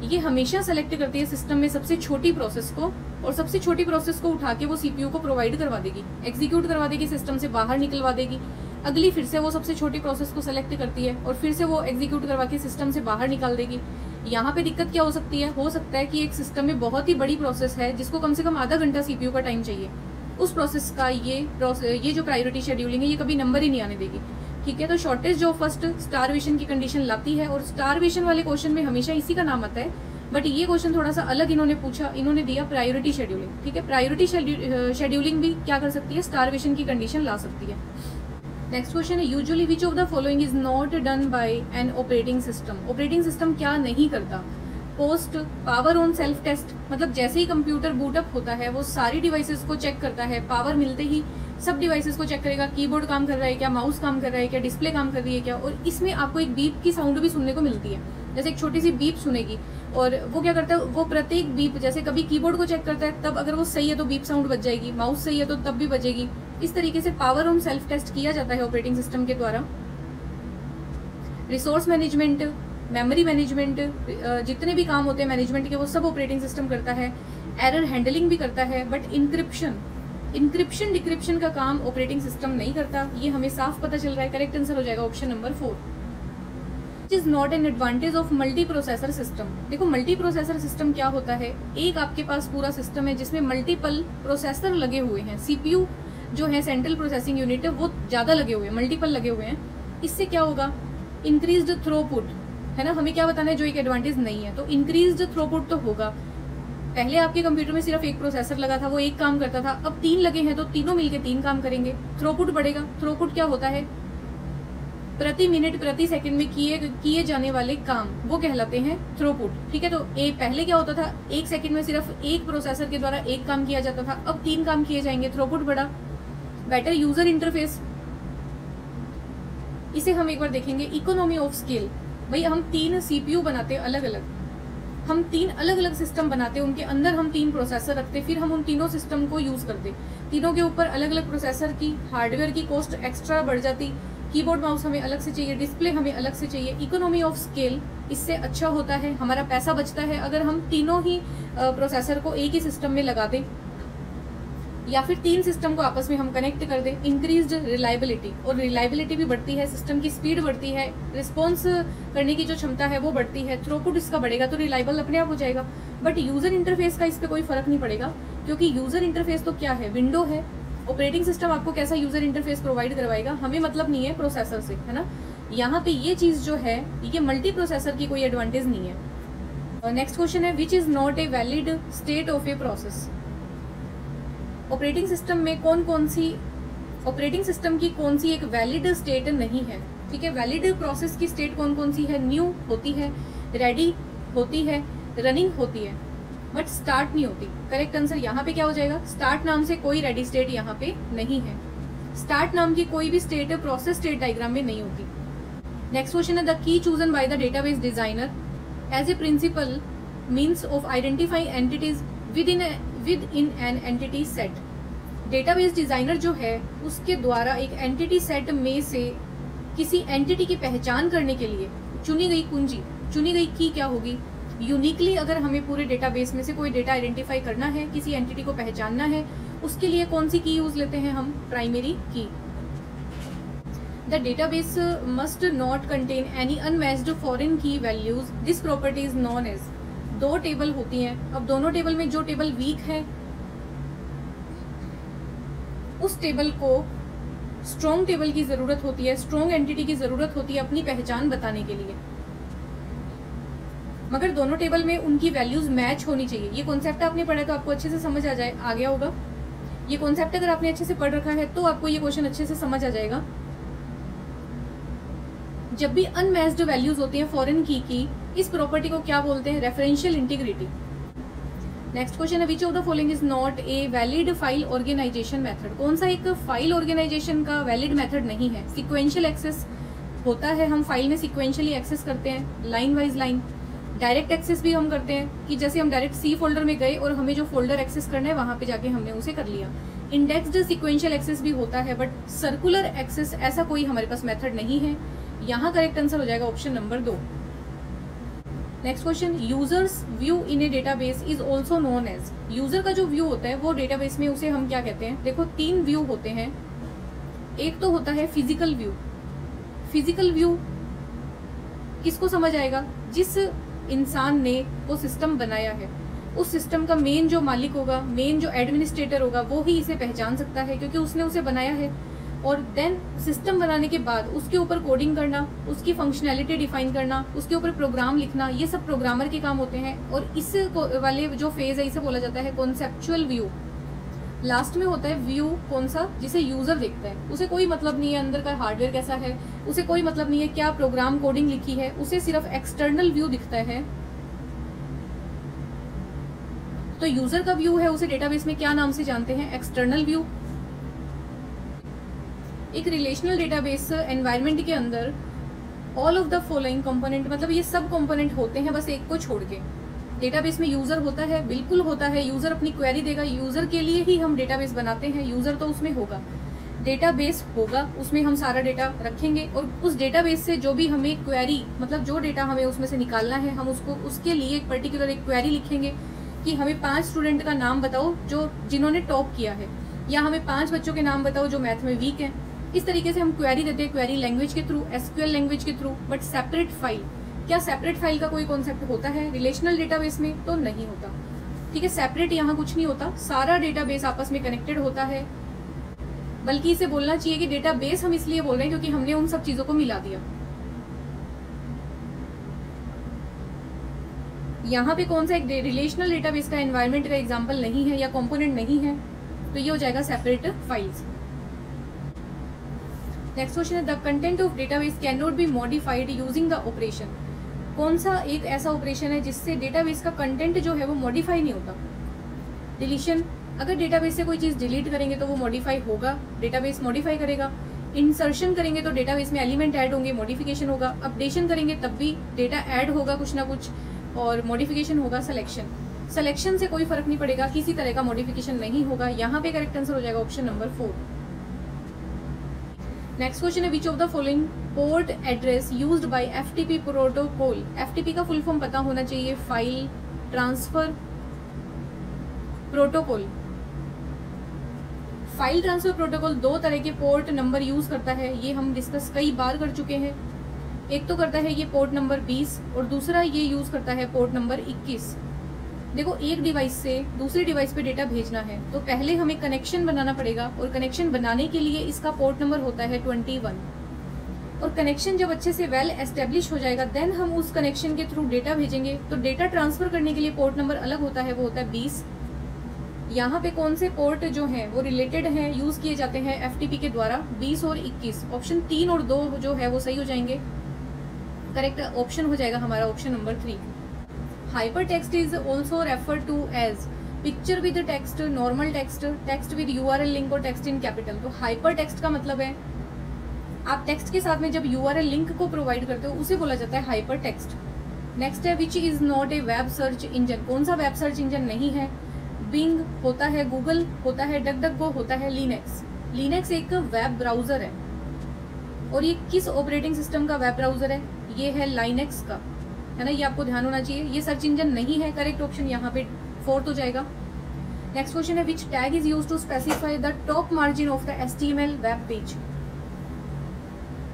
ये हमेशा सेलेक्ट करती है सिस्टम में सबसे छोटी प्रोसेस को, और सबसे छोटी प्रोसेस को उठा के वो सीपीयू को प्रोवाइड करवा देगी, एग्जीक्यूट करवा देगी, सिस्टम से बाहर निकलवा देगी। अगली फिर से वो सबसे छोटी प्रोसेस को सेलेक्ट करती है और फिर से वो एग्जीक्यूट करवा के सिस्टम से बाहर निकाल देगी। यहाँ पे दिक्कत क्या हो सकती है? हो सकता है कि एक सिस्टम में बहुत ही बड़ी प्रोसेस है जिसको कम से कम आधा घंटा सीपीयू का टाइम चाहिए, उस प्रोसेस का ये जो प्रायोरिटी शेड्यूलिंग है ये कभी नंबर ही नहीं आने देगी। ठीक है, तो शॉर्टेस्ट जॉब फर्स्ट स्टारवेशन की कंडीशन लाती है, और स्टारवेशन वाले क्वेश्चन में हमेशा इसी का नाम आता है। बट ये क्वेश्चन थोड़ा सा अलग इन्होंने पूछा, इन्होंने दिया प्रायोरिटी शेड्यूलिंग। ठीक है, प्रायोरिटी शेड्यूलिंग भी क्या कर सकती है? स्टारवेशन की कंडीशन ला सकती है। नेक्स्ट क्वेश्चन है usually which of the following is not done by an operating system. Operating system क्या नहीं करता? Post power on self test, मतलब जैसे ही कंप्यूटर बूटअप होता है वो सारी डिवाइसेस को चेक करता है, पावर मिलते ही सब डिवाइसेस को चेक करेगा, कीबोर्ड काम कर रहा है क्या, माउस काम कर रहा है क्या, डिस्प्ले काम कर रही है क्या। और इसमें आपको एक बीप की साउंड भी सुनने को मिलती है, जैसे एक छोटी सी बीप सुनेगी। और वो क्या करता है, वो प्रत्येक बीप, जैसे कभी कीबोर्ड को चेक करता है तब अगर वो सही है तो बीप साउंड बज जाएगी, माउस सही है तो तब भी बजेगी। इस तरीके से पावर ऑन सेल्फ टेस्ट किया जाता है ऑपरेटिंग सिस्टम के द्वारा। रिसोर्स मैनेजमेंट, मेमोरी मैनेजमेंट, जितने भी काम होते हैं मैनेजमेंट के वो सब ऑपरेटिंग सिस्टम करता है। एरर हैंडलिंग भी करता है, बट इंक्रिप्शन डिक्रिप्शन का काम ऑपरेटिंग सिस्टम नहीं करता। ये हमें साफ पता चल रहा है। करेक्ट आंसर हो जाएगा option number 4। Is not an advantage of multi processor system. देखो मल्टी प्रोसेसर सिस्टम क्या होता है, एक आपके पास पूरा सिस्टम है जिसमें मल्टीपल प्रोसेसर लगे हुए हैं। सीपीयू जो है सेंट्रल प्रोसेसिंग यूनिट है वो ज्यादा लगे हुए हैं, मल्टीपल लगे हुए हैं। इससे क्या होगा, इंक्रीज्ड थ्रोपुट है ना, हमें क्या बताना है जो एक एडवांटेज नहीं है। तो इंक्रीज्ड थ्रोपुट तो होगा। पहले आपके कंप्यूटर में सिर्फ एक प्रोसेसर लगा था, वो एक काम करता था, अब 3 लगे हैं तो तीनों मिलके 3 काम करेंगे, थ्रोपुट बढ़ेगा। थ्रोपुट क्या होता है, प्रति मिनट प्रति सेकंड में किए जाने वाले काम, वो कहलाते हैं थ्रोपुट। ठीक है, तो पहले क्या होता था, 1 सेकंड में सिर्फ एक प्रोसेसर के द्वारा एक काम किया जाता था, अब 3 काम किए जाएंगे, थ्रोपुट बढ़ा। बेटर यूजर इंटरफेस, इसे हम एक बार देखेंगे। इकोनॉमी ऑफ स्केल, भाई हम 3 सीपीयू बनाते हैं अलग अलग, हम 3 अलग अलग सिस्टम बनाते हैं, उनके अंदर हम 3 प्रोसेसर रखते, फिर हम उन तीनों सिस्टम को यूज करते, तीनों के ऊपर अलग अलग प्रोसेसर की हार्डवेयर की कॉस्ट एक्स्ट्रा बढ़ जाती, कीबोर्ड माउस हमें अलग से चाहिए, डिस्प्ले हमें अलग से चाहिए। इकोनॉमी ऑफ स्केल इससे अच्छा होता है, हमारा पैसा बचता है अगर हम तीनों ही प्रोसेसर को एक ही सिस्टम में लगा दें या फिर 3 सिस्टम को आपस में हम कनेक्ट कर दें। इंक्रीज्ड रिलायबिलिटी, और रिलायबिलिटी भी बढ़ती है, सिस्टम की स्पीड बढ़ती है, रिस्पॉन्स करने की जो क्षमता है वो बढ़ती है, थ्रोपुट इसका बढ़ेगा तो रिलायबल अपने आप हो जाएगा। बट यूजर इंटरफेस का इस पे कोई फर्क नहीं पड़ेगा, क्योंकि यूजर इंटरफेस तो क्या है, विंडो है। ऑपरेटिंग सिस्टम आपको कैसा यूजर इंटरफेस प्रोवाइड करवाएगा, हमें मतलब नहीं है प्रोसेसर से, है ना। यहाँ पे ये चीज जो है ये मल्टी प्रोसेसर की कोई एडवांटेज नहीं है। नेक्स्ट क्वेश्चन है, which is not a valid state of a process. Operating system में ऑपरेटिंग सिस्टम की कौन सी एक वैलिड स्टेट नहीं है। ठीक है, वैलिड प्रोसेस की स्टेट कौन कौन सी है, न्यू होती है, रेडी होती है, रनिंग होती है, बट स्टार्ट नहीं होती। करेक्ट आंसर यहाँ पे क्या हो जाएगा, स्टार्ट नाम से कोई रेडी स्टेट यहाँ पे नहीं है। स्टार्ट नाम की कोई भी स्टेट प्रोसेस स्टेट डायग्राम में नहीं होती। नेक्स्ट क्वेश्चन है, the key chosen by the database designer as a principal means of identifying entities within an entity set. Database designer जो है उसके द्वारा एक एंटिटी सेट में से किसी एंटिटी की पहचान करने के लिए चुनी गई कुंजी, चुनी गई की क्या होगी, यूनिकली अगर हमें पूरे डेटाबेस में से कोई डेटा आइडेंटिफाई करना है, किसी एंटिटी को पहचानना है, उसके लिए कौन सी की यूज लेते हैं हम, primary key. The database must not contain any unmatched foreign key values, this property is known as. 2 table होती हैं, अब दोनों टेबल में जो टेबल वीक है उस टेबल को स्ट्रॉन्ग टेबल की जरूरत होती है, स्ट्रॉन्ग एंटिटी की जरूरत होती है अपनी पहचान बताने के लिए, मगर दोनों टेबल में उनकी वैल्यूज मैच होनी चाहिए। ये कॉन्सेप्ट आपने पढ़ा है तो आपको अच्छे से समझ आ गया होगा। ये कॉन्सेप्ट अगर आपने अच्छे से पढ़ रखा है तो आपको ये क्वेश्चन अच्छे से समझ आ जाएगा। जब भी अनमैच्ड वैल्यूज होती हैं फॉरेन की, इस प्रॉपर्टी को क्या बोलते हैं, रेफरेंशियल इंटीग्रिटी। नेक्स्ट क्वेश्चन है, which of the following is not a valid file organization method. कौन सा एक फाइल ऑर्गेनाइजेशन का वैलिड मेथड नहीं है। सिक्वेंशियल एक्सेस होता है, हम फाइल में सिक्वेंशियली एक्सेस करते हैं, line wise line. Direct access भी हम करते हैं कि जैसे हम डायरेक्ट सी फोल्डर में गए और हमें जो फोल्डर एक्सेस करना है वहां पे जाके हमने उसे कर लिया। इंडेक्स्ड सिक्वेंशियल एक्सेस भी होता है, बट सर्कुलर एक्सेस ऐसा कोई हमारे पास मेथड नहीं है। यहाँ करेक्ट आंसर हो जाएगा option number 2। Next question, users view in a database is also known as. User का जो व्यू होता है वो डेटाबेस में, उसे हम क्या कहते हैं। देखो 3 व्यू होते हैं, एक तो होता है फिजिकल व्यू। फिजिकल व्यू किसको समझ आएगा, जिस इंसान ने वो सिस्टम बनाया है, उस सिस्टम का मेन जो मालिक होगा, मेन जो एडमिनिस्ट्रेटर होगा, वो ही इसे पहचान सकता है क्योंकि उसने उसे बनाया है। और देन सिस्टम बनाने के बाद उसके ऊपर कोडिंग करना, उसकी फंक्शनैलिटी डिफाइन करना, उसके ऊपर प्रोग्राम लिखना, ये सब प्रोग्रामर के काम होते हैं। और इस वाले जो फेज है इसे बोला जाता है कॉन्सेप्चुअल व्यू। लास्ट में होता है व्यू, कौन सा, जिसे यूजर देखता है, उसे कोई मतलब नहीं है अंदर का हार्डवेयर कैसा है, उसे कोई मतलब नहीं है क्या प्रोग्राम कोडिंग लिखी है, उसे सिर्फ एक्सटर्नल व्यू दिखता है। तो यूजर का व्यू है, उसे डेटाबेस में क्या नाम से जानते हैं, एक्सटर्नल व्यू। एक रिलेशनल डेटाबेस एनवायरनमेंट के अंदर all of the following component, मतलब ये सब कंपोनेंट होते हैं बस एक को छोड़ के। डेटाबेस में यूजर होता है, बिल्कुल होता है, यूजर अपनी क्वेरी देगा, यूजर के लिए ही हम डेटाबेस बनाते हैं, यूजर तो उसमें होगा, डेटाबेस होगा, उसमें हम सारा डेटा रखेंगे और उस डेटाबेस से जो भी हमें क्वेरी, मतलब जो डेटा हमें उसमें से निकालना है, हम उसको उसके लिए एक पर्टिकुलर एक क्वेरी लिखेंगे कि हमें 5 स्टूडेंट का नाम बताओ जिन्होंने टॉप किया है, या हमें 5 बच्चों के नाम बताओ जो मैथ में वीक हैं। इस तरीके से हम क्वेरी देते हैं, क्वेरी लैंग्वेज के थ्रू, एसक्यूएल लैंग्वेज के थ्रू। बट सेपरेट फाइल, क्या सेपरेट फाइल का कोई कॉन्सेप्ट होता है रिलेशनल डेटाबेस में? तो नहीं होता। ठीक है, सेपरेट यहाँ कुछ नहीं होता, सारा डेटाबेस आपस में कनेक्टेड होता है। बल्कि इसे बोलना चाहिए कि डेटाबेस हम इसलिए बोल रहे हैं क्योंकि हमने उन सब चीजों को मिला दिया। यहाँ पे कौन सा एक रिलेशनल डेटाबेस का एनवायरनमेंट का एग्जांपल नहीं है या कंपोनेंट नहीं है, तो ये हो जाएगा सेपरेट फाइल्स। नेक्स्ट क्वेश्चन है the content of database can not be modified using the operation. कौन सा एक ऐसा ऑपरेशन है जिससे डेटाबेस का कंटेंट जो है वो मॉडिफाई नहीं होता? डिलीशन, अगर डेटाबेस से कोई चीज डिलीट करेंगे तो वो मॉडिफाई होगा, डेटाबेस मॉडिफाई करेगा। इंसर्शन करेंगे तो डेटाबेस में एलिमेंट ऐड होंगे, मॉडिफिकेशन होगा। अपडेशन करेंगे तब भी डेटा ऐड होगा कुछ ना कुछ और मॉडिफिकेशन होगा। सिलेक्शन से कोई फर्क नहीं पड़ेगा, किसी तरह का मॉडिफिकेशन नहीं होगा। यहाँ पे करेक्ट आंसर हो जाएगा ऑप्शन नंबर 4। नेक्स्ट क्वेश्चन है which of the following port address used by FTP protocol. FTP का फुल फॉर्म पता होना चाहिए, file transfer protocol. File transfer protocol 2 तरह के पोर्ट नंबर यूज करता है, ये हम डिस्कस कई बार कर चुके हैं। एक तो करता है ये पोर्ट नंबर 20 और दूसरा ये यूज करता है पोर्ट नंबर 21। देखो, एक डिवाइस से दूसरी डिवाइस पे डेटा भेजना है तो पहले हमें कनेक्शन बनाना पड़ेगा और कनेक्शन बनाने के लिए इसका पोर्ट नंबर होता है 21। और कनेक्शन जब अच्छे से वेल एस्टेब्लिश हो जाएगा देन हम उस कनेक्शन के थ्रू डेटा भेजेंगे। तो डेटा ट्रांसफर करने के लिए पोर्ट नंबर अलग होता है, वो होता है 20। यहाँ पे कौन से पोर्ट जो हैं वो रिलेटेड हैं, यूज किए जाते हैं एफटीपी के द्वारा? 20 और 21। ऑप्शन 3 और 2 जो है वो सही हो जाएंगे। करेक्ट ऑप्शन हो जाएगा हमारा option number 3। Hyper text is also refer to as picture with text, normal text, text with URL link और टेक्स्ट इन कैपिटल। तो हाइपर टेक्स्ट का मतलब है आप टेक्स्ट के साथ में जब यूआरएल लिंक को प्रोवाइड करते हो उसे बोला जाता है हाइपर टेक्स्ट। नेक्स्ट है which is not A web search engine. कौन सा वेब सर्च इंजन नहीं है? बिंग होता है, गूगल होता है, डकडकगो होता है, लिनक्स। लिनक्स एक वेब ब्राउजर है और ये किस ऑपरेटिंग सिस्टम का वेब ब्राउजर है? ये है लाइनेक्स का, है ना, ये आपको ध्यान होना चाहिए। ये सर्च इंजन नहीं है, करेक्ट ऑप्शन यहाँ पे 4 हो जाएगा। नेक्स्ट क्वेश्चन है which tag is used to specify the top margin of the HTML web page.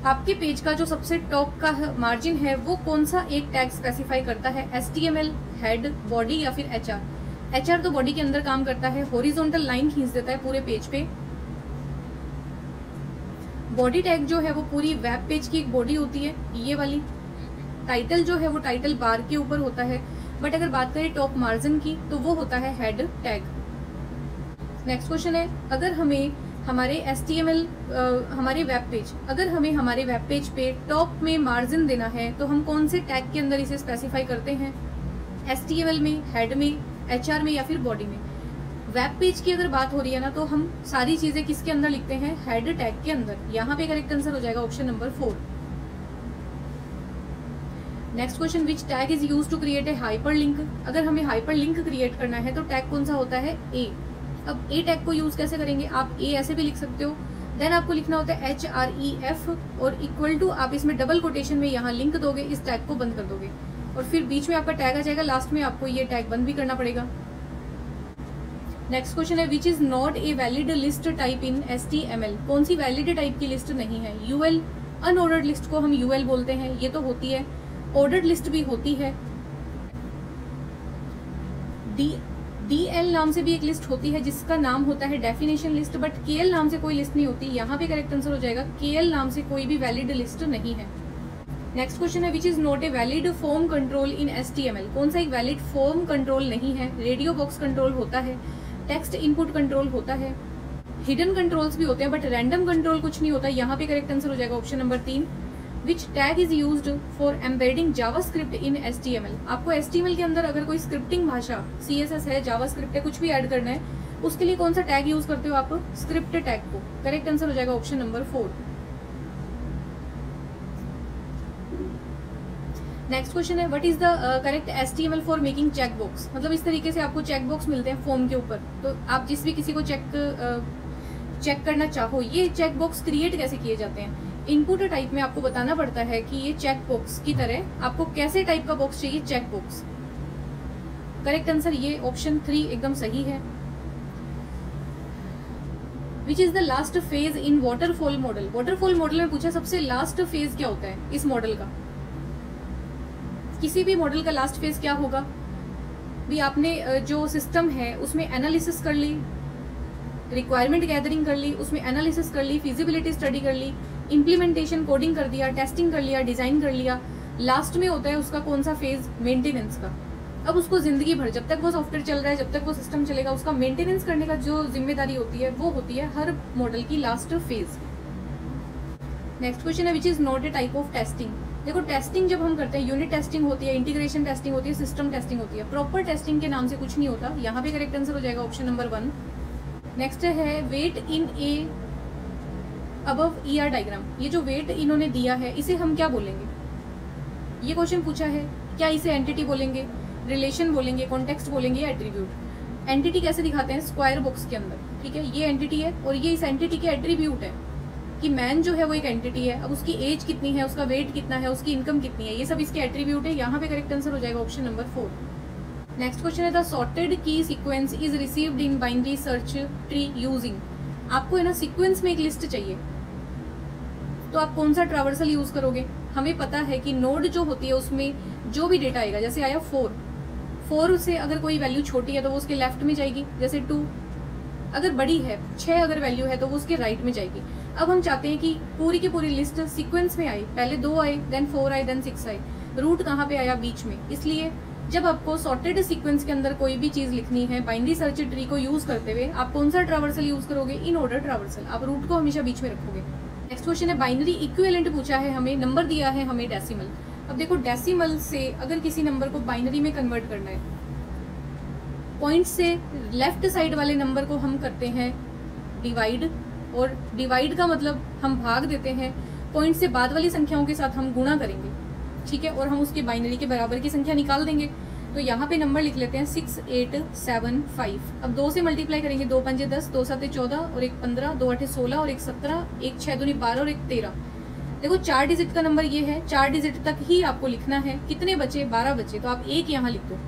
आपके पेज का जो सबसे टॉप का मार्जिन है वो कौन सा एक टैग स्पेसिफाई करता है? एचटीएमएल, हेड, बॉडी या फिर एचआर। एचआर तो बॉडी के अंदर काम करता है, हॉरिजॉन्टल लाइन खींच देता है पूरे पेज पे। बॉडी टैग जो है वो पूरी वेब पेज की एक बॉडी होती है, ये वाली। टाइटल जो है वो टाइटल बार के ऊपर होता है। बट अगर बात करें टॉप मार्जिन की तो वो होता है हेड टैग। नेक्स्ट क्वेश्चन है अगर हमें हमारे HTML हमारे वेब पेज, अगर हमें हमारे वेब पेज पे टॉप में मार्जिन देना है तो हम कौन से टैग के अंदर इसे स्पेसिफाई करते हैं? HTML में, हेड में, HR में या फिर बॉडी में? वेब पेज की अगर बात हो रही है ना तो हम सारी चीजें किसके अंदर लिखते हैं? हेड टैग के अंदर। यहाँ पे करेक्ट आंसर हो जाएगा option number 4। Next question which tag is use to create a hyper link. अगर हमें हाइपर लिंक क्रिएट करना है तो टैग कौन सा होता है? ए। अब ए टैग को यूज कैसे करेंगे? आप ए ऐसे भी लिख सकते हो, देन आपको लिखना होता है HREF और इक्वल टू, आप इसमें डबल कोटेशन में यहाँ लिंक दोगे, इस टैग को बंद कर दोगे और फिर बीच में आपका टैग आ जाएगा, लास्ट में आपको ये टैग बंद भी करना पड़ेगा। नेक्स्ट क्वेश्चन है which is not a valid list type in HTML। कौन सी वैलिड टाइप की लिस्ट नहीं है? UL। अनऑर्डर्ड लिस्ट को हम UL बोलते हैं, ये तो होती है। ऑर्डर्ड लिस्ट भी होती है। DL नाम से भी एक लिस्ट होती है जिसका नाम होता है डेफिनेशन लिस्ट, बट KL नाम से कोई लिस्ट नहीं होती। यहाँ पे करेक्ट आंसर हो जाएगा KL नाम से कोई भी वैलिड लिस्ट नहीं है। नेक्स्ट क्वेश्चन है which is not a valid form control in HTML। कौन सा एक वैलिड फॉर्म कंट्रोल नहीं है? रेडियो बॉक्स कंट्रोल होता है, टेक्स्ट इनपुट कंट्रोल होता है, हिडन कंट्रोल्स भी होते हैं, बट रैंडम कंट्रोल कुछ नहीं होता। यहाँ पे करेक्ट आंसर हो जाएगा option number 3। Which tag is used for embedding JavaScript in HTML। आपको HTML के अंदर अगर कोई स्क्रिप्टिंग भाषा CSS है, जावास्क्रिप्ट है, कुछ भी ऐड करना है, उसके लिए कौन सा टैग यूज करते हो आप? स्क्रिप्ट टैग को। करेक्ट आंसर हो जाएगा ऑप्शन नंबर 4। नेक्स्ट क्वेश्चन है what is the correct HTML for making check box. मतलब इस तरीके से आपको चेक बॉक्स मिलते हैं फॉर्म के ऊपर, तो आप जिस भी किसी को चेक करना चाहो, ये चेक बॉक्स क्रिएट कैसे किए जाते हैं। इनपुट टाइप में आपको बताना पड़ता है कि ये चेक बॉक्स की तरह आपको कैसे टाइप का बॉक्स चाहिए, चेक बॉक्स। करेक्ट आंसर ये ऑप्शन 3 एकदम सही है। Which is the last phase in waterfall model. Waterfall model में पूछा सबसे लास्ट फेज क्या होता है इस मॉडल का। किसी भी मॉडल का लास्ट फेज क्या होगा भी, आपने जो सिस्टम है उसमें एनालिसिस कर ली, रिक्वायरमेंट गैदरिंग कर ली, उसमें एनालिसिस कर ली, फिजिबिलिटी स्टडी कर ली, इम्प्लीमेंटेशन कोडिंग कर दिया, टेस्टिंग कर लिया, डिजाइन कर लिया, लास्ट में होता है उसका कौन सा फेज, मेंटेनेंस का। अब उसको जिंदगी भर जब तक वो सॉफ्टवेयर चल रहा है, जब तक वो सिस्टम चलेगा, उसका मेंटेनेंस करने का जो जिम्मेदारी होती है वो होती है हर मॉडल की लास्ट फेज। नेक्स्ट क्वेश्चन है which is not A type of testing. देखो टेस्टिंग जब हम करते हैं, यूनिट टेस्टिंग होती है, इंटीग्रेशन टेस्टिंग होती है, सिस्टम टेस्टिंग होती है, प्रॉपर टेस्टिंग के नाम से कुछ नहीं होता। यहाँ पे करेक्ट आंसर हो जाएगा ऑप्शन नंबर 1। नेक्स्ट है वेट इन ए अबव ER डायग्राम। ये जो वेट इन्होंने दिया है इसे हम क्या बोलेंगे, ये क्वेश्चन पूछा है। क्या इसे एंटिटी बोलेंगे, रिलेशन बोलेंगे, कॉन्टेक्स्ट बोलेंगे या एट्रीब्यूट। एंटिटी कैसे दिखाते हैं, स्क्वायर बॉक्स के अंदर, ठीक है। ये एंटिटी है और ये इस एंटिटी के एट्रीब्यूट है कि मैन जो है वो एक एंटिटी है। अब उसकी एज कितनी है, उसका वेट कितना है, उसकी इनकम कितनी है, ये सब इसके एट्रीब्यूट है। यहाँ पे करेक्ट आंसर हो जाएगा ऑप्शन नंबर 4। नेक्स्ट क्वेश्चन है द सॉर्टेड की sequence is received in binary search tree using. आपको है ना सीक्वेंस में एक लिस्ट चाहिए, तो आप कौन सा ट्रावर्सल यूज करोगे। हमें पता है कि नोड जो होती है उसमें जो भी डेटा आएगा, जैसे आया 4 से अगर कोई वैल्यू छोटी है तो वो उसके लेफ्ट में जाएगी, जैसे 2। अगर बड़ी है 6 अगर वैल्यू है तो वो उसके राइट में जाएगी। अब हम चाहते हैं कि पूरी की पूरी लिस्ट सीक्वेंस में आए, पहले 2 आए, देन 4 आए, देन 6 आए। रूट कहाँ पे आया, बीच में। इसलिए जब आपको सॉर्टेड सीक्वेंस के अंदर कोई भी चीज लिखनी है बाइनरी सर्च ट्री को यूज करते हुए, आप कौन सा ट्रावर्सल यूज करोगे, इन ऑर्डर ट्रावर्सल। आप रूट को हमेशा बीच में रखोगे। नेक्स्ट क्वेश्चन है बाइनरी इक्विवेलेंट पूछा है हमें, नंबर दिया है हमें डेसिमल। अब देखो डेसिमल से अगर किसी नंबर को बाइनरी में कन्वर्ट करना है, पॉइंट से लेफ्ट साइड वाले नंबर को हम करते हैं डिवाइड, और डिवाइड का मतलब हम भाग देते हैं, पॉइंट से बाद वाली संख्याओं के साथ हम गुणा करेंगे, ठीक है, और हम उसके बाइनरी के बराबर की संख्या निकाल देंगे। तो यहाँ पे नंबर लिख लेते हैं 6875। अब 2 से मल्टीप्लाई करेंगे, 2 पंजे 10, 2 7 14 और 1 15, 2 8 16 और 1 17, 1 6 दूनी 12 और 1 13। देखो 4 डिजिट का नंबर ये है, 4 डिजिट तक ही आपको लिखना है। कितने बचे, 12 बचे, तो आप 1 यहाँ लिख दो।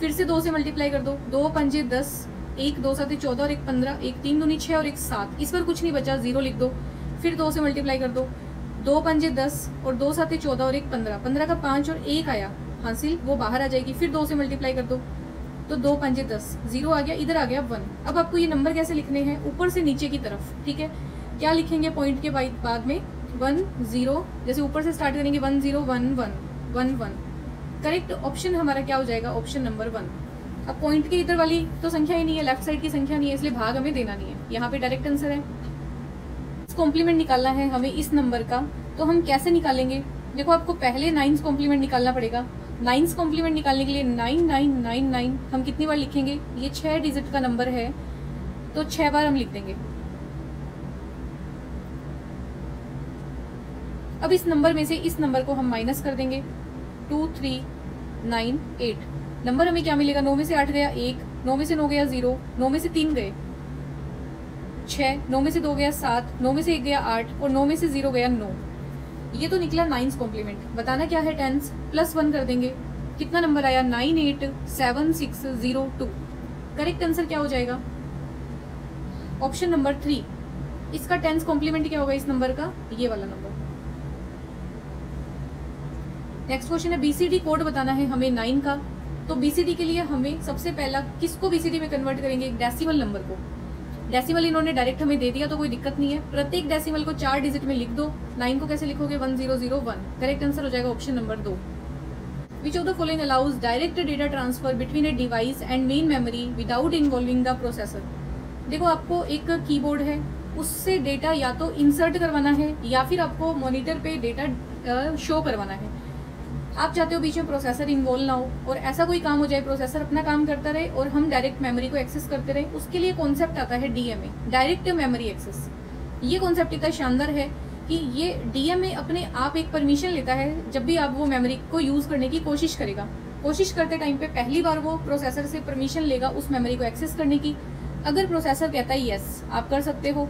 फिर से 2 से मल्टीप्लाई कर दो, 2 पंजे 10, 1 2 7 14 और 1 15, 1 3 दूनी 6 और 1 7। इस पर कुछ नहीं बचा, 0 लिख दो। फिर 2 से मल्टीप्लाई कर दो, 2 पंजे 10 और 2 7 14 और 1 15, 15 का 5 और 1 आया हासिल, वो बाहर आ जाएगी। फिर 2 से मल्टीप्लाई कर दो, तो 2 पंजे 10, 0 आ गया, इधर आ गया 1। अब आपको ये नंबर कैसे लिखने हैं, ऊपर से नीचे की तरफ, ठीक है। क्या लिखेंगे पॉइंट के बाद में, 1 0, जैसे ऊपर से स्टार्ट करेंगे 1 0 1 1 1 1। करेक्ट ऑप्शन हमारा क्या हो जाएगा, ऑप्शन नंबर 1। अब पॉइंट के इधर वाली तो संख्या ही नहीं है, लेफ्ट साइड की संख्या नहीं है, इसलिए भाग हमें देना नहीं है। यहाँ पे डायरेक्ट आंसर है। कॉम्प्लीमेंट निकालना है हमें इस नंबर का, तो हम कैसे निकालेंगे। देखो आपको पहले 9 कॉम्प्लीमेंट निकालना पड़ेगा। 9 कॉम्प्लीमेंट निकालने के लिए 9999 हम कितनी बार लिखेंगे, ये 6 डिजिट का नंबर है तो 6 बार हम लिख देंगे। अब इस नंबर में से इस नंबर को हम माइनस कर देंगे, 2398। नंबर हमें क्या मिलेगा, 9 में से 8 गया 1, 9 में से 9 गया 0, 9 में से 3 गए 6, 9 में से 2 गया 7, 9 में से 1 गया 8 और 9 में से 0 गया 9। ये तो निकला 9 कॉम्प्लीमेंट। बताना क्या है, 10 प्लस 1 कर देंगे, कितना नंबर आया 98760 करेक्ट आंसर क्या हो जाएगा, ऑप्शन नंबर 3। इसका 10 कॉम्प्लीमेंट क्या होगा इस नंबर का, ये वाला नंबर। नेक्स्ट क्वेश्चन है बीसीडी कोड बताना है हमें 9 का। तो बीसीडी के लिए हमें सबसे पहला किसको बीसीडी में कन्वर्ट करेंगे, एक डेसिमल नंबर को। डेसिमल इन्होंने डायरेक्ट हमें दे दिया तो कोई दिक्कत नहीं है। प्रत्येक डेसिमल को 4 डिजिट में लिख दो। 9 को कैसे लिखोगे, 1001। करेक्ट आंसर हो जाएगा option number 2। Which of the following allows direct data transfer between a device and main memory without involving the processor. देखो आपको एक कीबोर्ड है, उससे डेटा या तो इंसर्ट करवाना है या फिर आपको मॉनिटर पे डेटा शो करवाना है। आप चाहते हो बीच में प्रोसेसर इन्वॉल्व ना हो और ऐसा कोई काम हो जाए, प्रोसेसर अपना काम करता रहे और हम डायरेक्ट मेमोरी को एक्सेस करते रहे। उसके लिए कॉन्सेप्ट आता है डीएमए, डायरेक्ट मेमोरी एक्सेस। ये कॉन्सेप्ट इतना शानदार है कि ये डीएमए अपने आप एक परमिशन लेता है जब भी आप वो मेमोरी को यूज करने की कोशिश करेगा। कोशिश करते टाइम पे पहली बार वो प्रोसेसर से परमिशन लेगा उस मेमोरी को एक्सेस करने की। अगर प्रोसेसर कहता है यस आप कर सकते हो,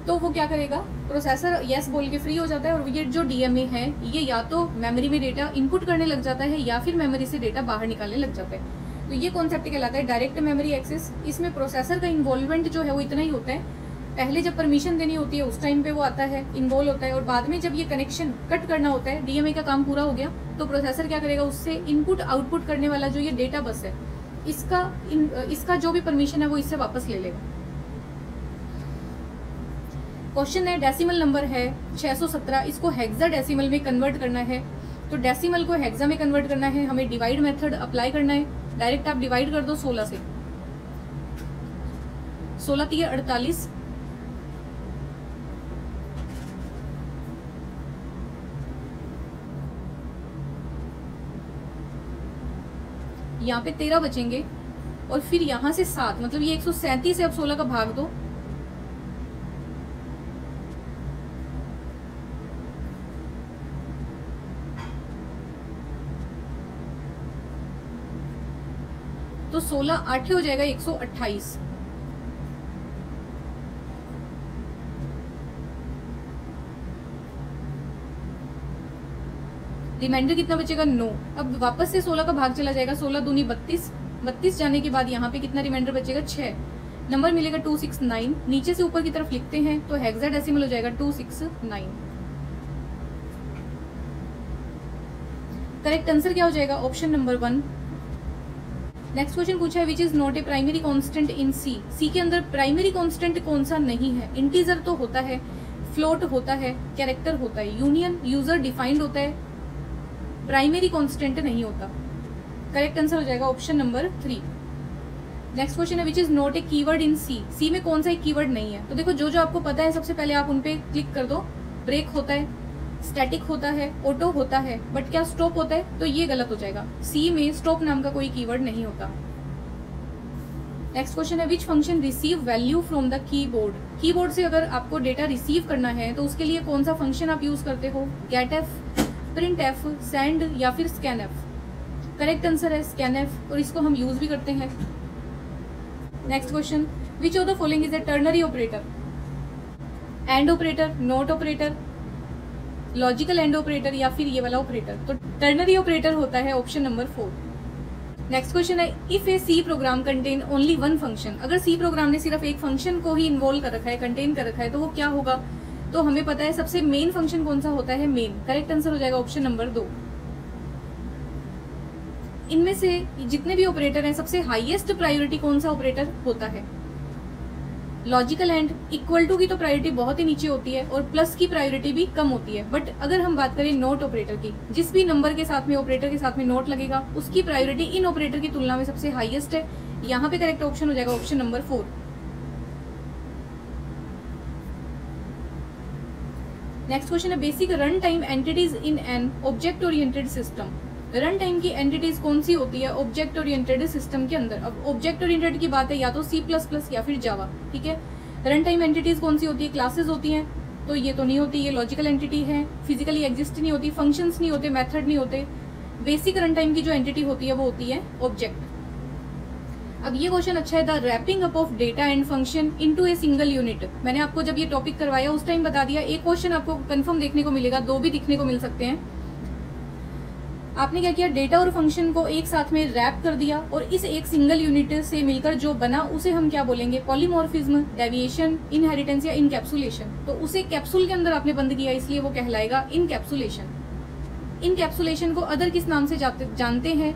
तो वो क्या करेगा, प्रोसेसर यस बोल के फ्री हो जाता है और ये जो डीएमए है ये या तो मेमोरी में डेटा इनपुट करने लग जाता है या फिर मेमोरी से डेटा बाहर निकालने लग जाता है। तो ये कॉन्सेप्ट कहलाता है डायरेक्ट मेमोरी एक्सेस। इसमें प्रोसेसर का इन्वॉल्वमेंट जो है वो इतना ही होता है, पहले जब परमिशन देनी होती है उस टाइम पे वो आता है, इन्वॉल्व होता है, और बाद में जब ये कनेक्शन कट करना होता है, डीएमए का काम पूरा हो गया, तो प्रोसेसर क्या करेगा, उससे इनपुट आउटपुट करने वाला जो ये डेटा बस है इसका जो भी परमिशन है वो इससे वापस ले लेगा। क्वेश्चन है, डेसिमल नंबर है 617, इसको हेक्सा डेसिमल में कन्वर्ट करना है। तो डेसिमल को हेक्सा में कन्वर्ट करना है, हमें डिवाइड मेथड अप्लाई करना है। डायरेक्ट आप डिवाइड कर दो 16 से, 16 3 48, यहाँ पे 13 बचेंगे और फिर यहाँ से 7, मतलब ये 137 से अब 16 का भाग दो, तो 16 8 हो जाएगा 128। रिमाइंडर कितना बचेगा 9। अब वापस से 16 का भाग चला जाएगा, 16 दूनी 32, 32 जाने के बाद यहाँ पे कितना रिमाइंडर बचेगा 6, नंबर मिलेगा 269। नीचे से ऊपर की तरफ लिखते हैं तो हेक्साडेसिमल हो जाएगा 269। करेक्ट आंसर क्या हो जाएगा, ऑप्शन नंबर 1। नेक्स्ट क्वेश्चन पूछा है, which is not a primary constant in C. C के अंदर प्राइमरी कांस्टेंट कौन सा नहीं है। इंटीजर तो होता है, फ्लोट होता है, कैरेक्टर होता है, यूनियन यूजर डिफाइंड होता है, प्राइमरी कांस्टेंट नहीं होता। करेक्ट आंसर हो जाएगा ऑप्शन नंबर 3। नेक्स्ट क्वेश्चन है, which is not a keyword in C. C में कौन सा एक कीवर्ड नहीं है। तो देखो जो जो आपको पता है सबसे पहले आप उन पे क्लिक कर दो। ब्रेक होता है, स्टैटिक होता है, ऑटो होता है, बट क्या स्टॉप होता है, तो ये गलत हो जाएगा। सी में स्टॉप नाम का कोई कीवर्ड नहीं होता। नेक्स्ट क्वेश्चन है, which function receive value from the keyboard. Keyboard से अगर आपको डेटा रिसीव करना है तो उसके लिए कौन सा फंक्शन आप यूज करते हो, get F, print F, send या फिर स्कैन एफ। करेक्ट आंसर है स्कैन एफ, और इसको हम यूज भी करते हैं। Next question, which of the following is a ternary operator. And operator, not operator, logical and operator या फिर ये वाला ऑपरेटर। तो टर्नरी ऑपरेटर होता है ऑप्शन नंबर 4। नेक्स्ट क्वेश्चन है, if a C program contain only one function. अगर C programme ने सिर्फ एक फंक्शन को ही इन्वॉल्व कर रखा है, कंटेन कर रखा है, तो वो क्या होगा। तो हमें पता है सबसे मेन फंक्शन कौन सा होता है, मेन। करेक्ट आंसर हो जाएगा ऑप्शन नंबर 2। इनमें से जितने भी ऑपरेटर हैं सबसे हाईएस्ट प्रायोरिटी कौन सा ऑपरेटर होता है, लॉजिकल एंड। इक्वल टू की तो प्रायोरिटी बहुत ही नीचे होती है और प्लस की प्रायोरिटी भी कम होती है। बट अगर हम बात करें नोट ऑपरेटर की, जिस भी नंबर के साथ में ऑपरेटर के साथ में नोट लगेगा उसकी प्रायोरिटी इन ऑपरेटर की तुलना में सबसे हाईएस्ट है। यहाँ पे करेक्ट ऑप्शन हो जाएगा ऑप्शन नंबर 4। नेक्स्ट क्वेश्चन है, basic run time entities in an object oriented system. Run time की एंटिटीज कौन सी होती है ऑब्जेक्ट ओरिएंटेड सिस्टम के अंदर। अब ऑब्जेक्ट ओरिएंटेड की बात है या तो C++ या फिर जावा, ठीक है। रन टाइम एंटिटीज कौन सी होती है, क्लासेस होती हैं, तो ये तो नहीं होती, ये लॉजिकल एंटिटी है। फिजिकली एग्जिस्ट नहीं होती, फंक्शंस नहीं होते, मेथड नहीं होते। बेसिक रन टाइम की जो एंटिटी होती है वो होती है ऑब्जेक्ट। अब ये क्वेश्चन अच्छा है, the wrapping up of data and function into a single unit. मैंने आपको जब ये टॉपिक करवाया उस टाइम बता दिया, एक क्वेश्चन आपको कंफर्म देखने को मिलेगा, 2 भी दिखने को मिल सकते हैं। आपने क्या किया, डेटा और फंक्शन को एक साथ में रैप कर दिया और इस एक सिंगल यूनिट से मिलकर जो बना उसे हम क्या बोलेंगे, पॉलीमॉर्फिज्म, डेविएशन, इनहेरिटेंस या इनकैप्सुलेशन। तो उसे कैप्सूल के अंदर आपने बंद किया, इसलिए वो कहलाएगा इनकैप्सुलेशन। इनकैप्सुलेशन को अदर किस नाम से जानते हैं,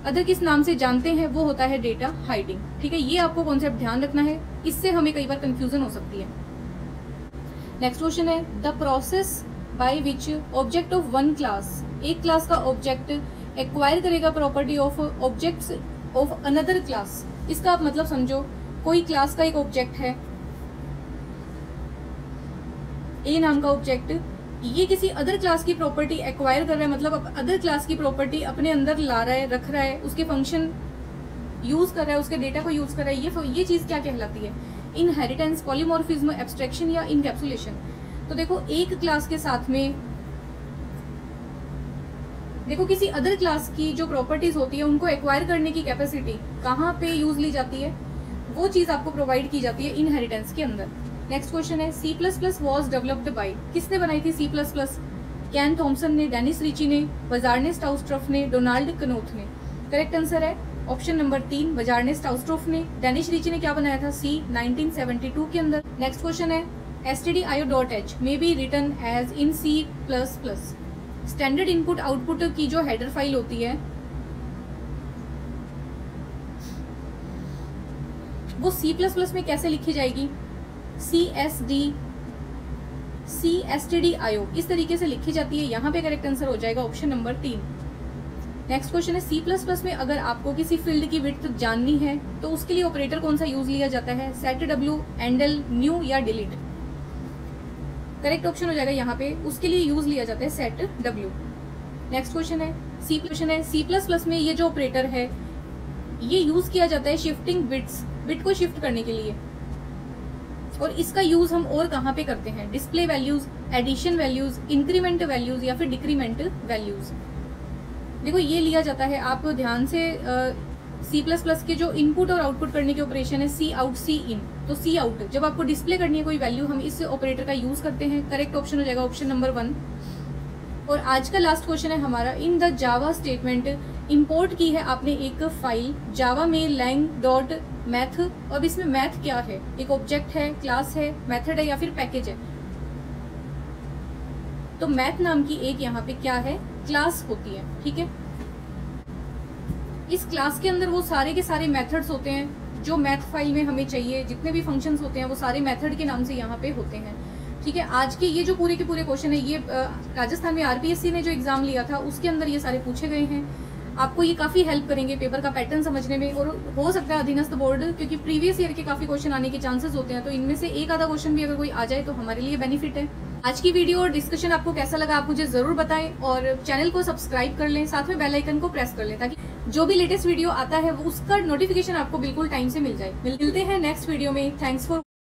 अदर किस नाम से जानते हैं, वो होता है डेटा हाइडिंग, ठीक है। ये आपको कॉन्सेप्ट ध्यान रखना है, इससे हमें कई बार कंफ्यूजन हो सकती है। नेक्स्ट क्वेश्चन है, the process by which object of one class, एक क्लास का ऑब्जेक्ट एक्वायर करेगा property of objects of another class. इसका आप मतलब समझो, कोई क्लास का एक ऑब्जेक्ट है, ए नाम का ऑब्जेक्ट, ये किसी अदर क्लास की प्रॉपर्टी एक्वायर कर रहा है, मतलब अदर क्लास की प्रॉपर्टी अपने अंदर ला रहा है, रख रहा है, उसके फंक्शन यूज कर रहा है, उसके डेटा को यूज कर रहा है, ये चीज क्या कहलाती है? इनहेरिटेंस, पॉलीमॉर्फिज्म, एब्स्ट्रैक्शन या इनकैप्सुलेशन। तो देखो, एक क्लास के साथ में देखो किसी अदर क्लास की जो प्रॉपर्टीज होती है उनको एक्वायर करने की कैपेसिटी कहाँ पे यूज ली जाती है? वो चीज आपको प्रोवाइड की जाती है इनहेरिटेंस के अंदर। नेक्स्ट क्वेश्चन है, C++ वॉज डेवलप्ड बाय, किसने बनाई थी C++? कैन थॉमसन ने, डेनिस रिची ने, बजार्ने स्टाउस्ट्रॉफ ने, डोनाल्ड कनोथ ने। करेक्ट आंसर है ऑप्शन नंबर 3, बजार्ने स्टाउस्ट्रॉफ ने। डेनिस रिची ने क्या बनाया था? C, 1972 के अंदर। नेक्स्ट क्वेश्चन है, stdio.h may be written as in C++। Standard input output की जो हेडर फाइल होती है वो C++ में कैसे लिखी जाएगी? stdio इस तरीके से लिखी जाती है। यहाँ पे करेक्ट आंसर हो जाएगा ऑप्शन नंबर 3। नेक्स्ट क्वेश्चन है, C++ में अगर आपको किसी फील्ड की विड्थ जाननी है तो उसके लिए ऑपरेटर कौन सा यूज लिया जाता है? सेट W, एंडल, न्यू या डिलीट। करेक्ट ऑप्शन हो जाएगा यहाँ पे, उसके लिए यूज लिया जाता है सेट W। नेक्स्ट क्वेश्चन है, C++ में ये जो ऑपरेटर है ये यूज किया जाता है शिफ्टिंग बिट्स, बिट को शिफ्ट करने के लिए। और इसका यूज हम और कहाँ पे करते हैं? Display values, addition values, increment values या फिर डिक्रीमेंट वैल्यूज। देखो ये लिया जाता है, आप ध्यान से C++ के जो इनपुट और आउटपुट करने के ऑपरेशन है सी आउट, सी इन। तो सी आउट जब आपको डिस्प्ले करनी है कोई वैल्यू, हम इस ऑपरेटर का यूज करते हैं। करेक्ट ऑप्शन हो जाएगा ऑप्शन नंबर 1। और आज का लास्ट क्वेश्चन है हमारा, in the Java statement, import की है आपने एक फाइल जावा में lang.math। अब इसमें मैथ क्या है? एक ऑब्जेक्ट है, क्लास है, मेथड है या फिर पैकेज है? तो मैथ नाम की एक यहाँ पे क्या है? क्लास होती है। ठीक है, इस क्लास के अंदर वो सारे के सारे मेथड्स होते हैं जो मैथ फाइल में हमें चाहिए। जितने भी फंक्शंस होते हैं वो सारे मेथड के नाम से यहाँ पे होते हैं। ठीक है, आज के ये जो पूरे के पूरे क्वेश्चन है ये राजस्थान में आरपीएससी ने जो एग्जाम लिया था उसके अंदर ये सारे पूछे गए हैं। आपको ये काफी हेल्प करेंगे पेपर का पैटर्न समझने में। और हो सकता है अधीनस्थ बोर्ड, क्योंकि प्रीवियस ईयर के काफी क्वेश्चन आने के चांसेस होते हैं, तो इनमें से एक आधा क्वेश्चन भी अगर कोई आ जाए तो हमारे लिए बेनिफिट है। आज की वीडियो और डिस्कशन आपको कैसा लगा आप मुझे जरूर बताएं, और चैनल को सब्सक्राइब कर लें, साथ में बेल आइकन को प्रेस कर लें ताकि जो भी लेटेस्ट वीडियो आता है वो उसका नोटिफिकेशन आपको बिल्कुल टाइम से मिल जाए। मिलते हैं नेक्स्ट वीडियो में। Thanks for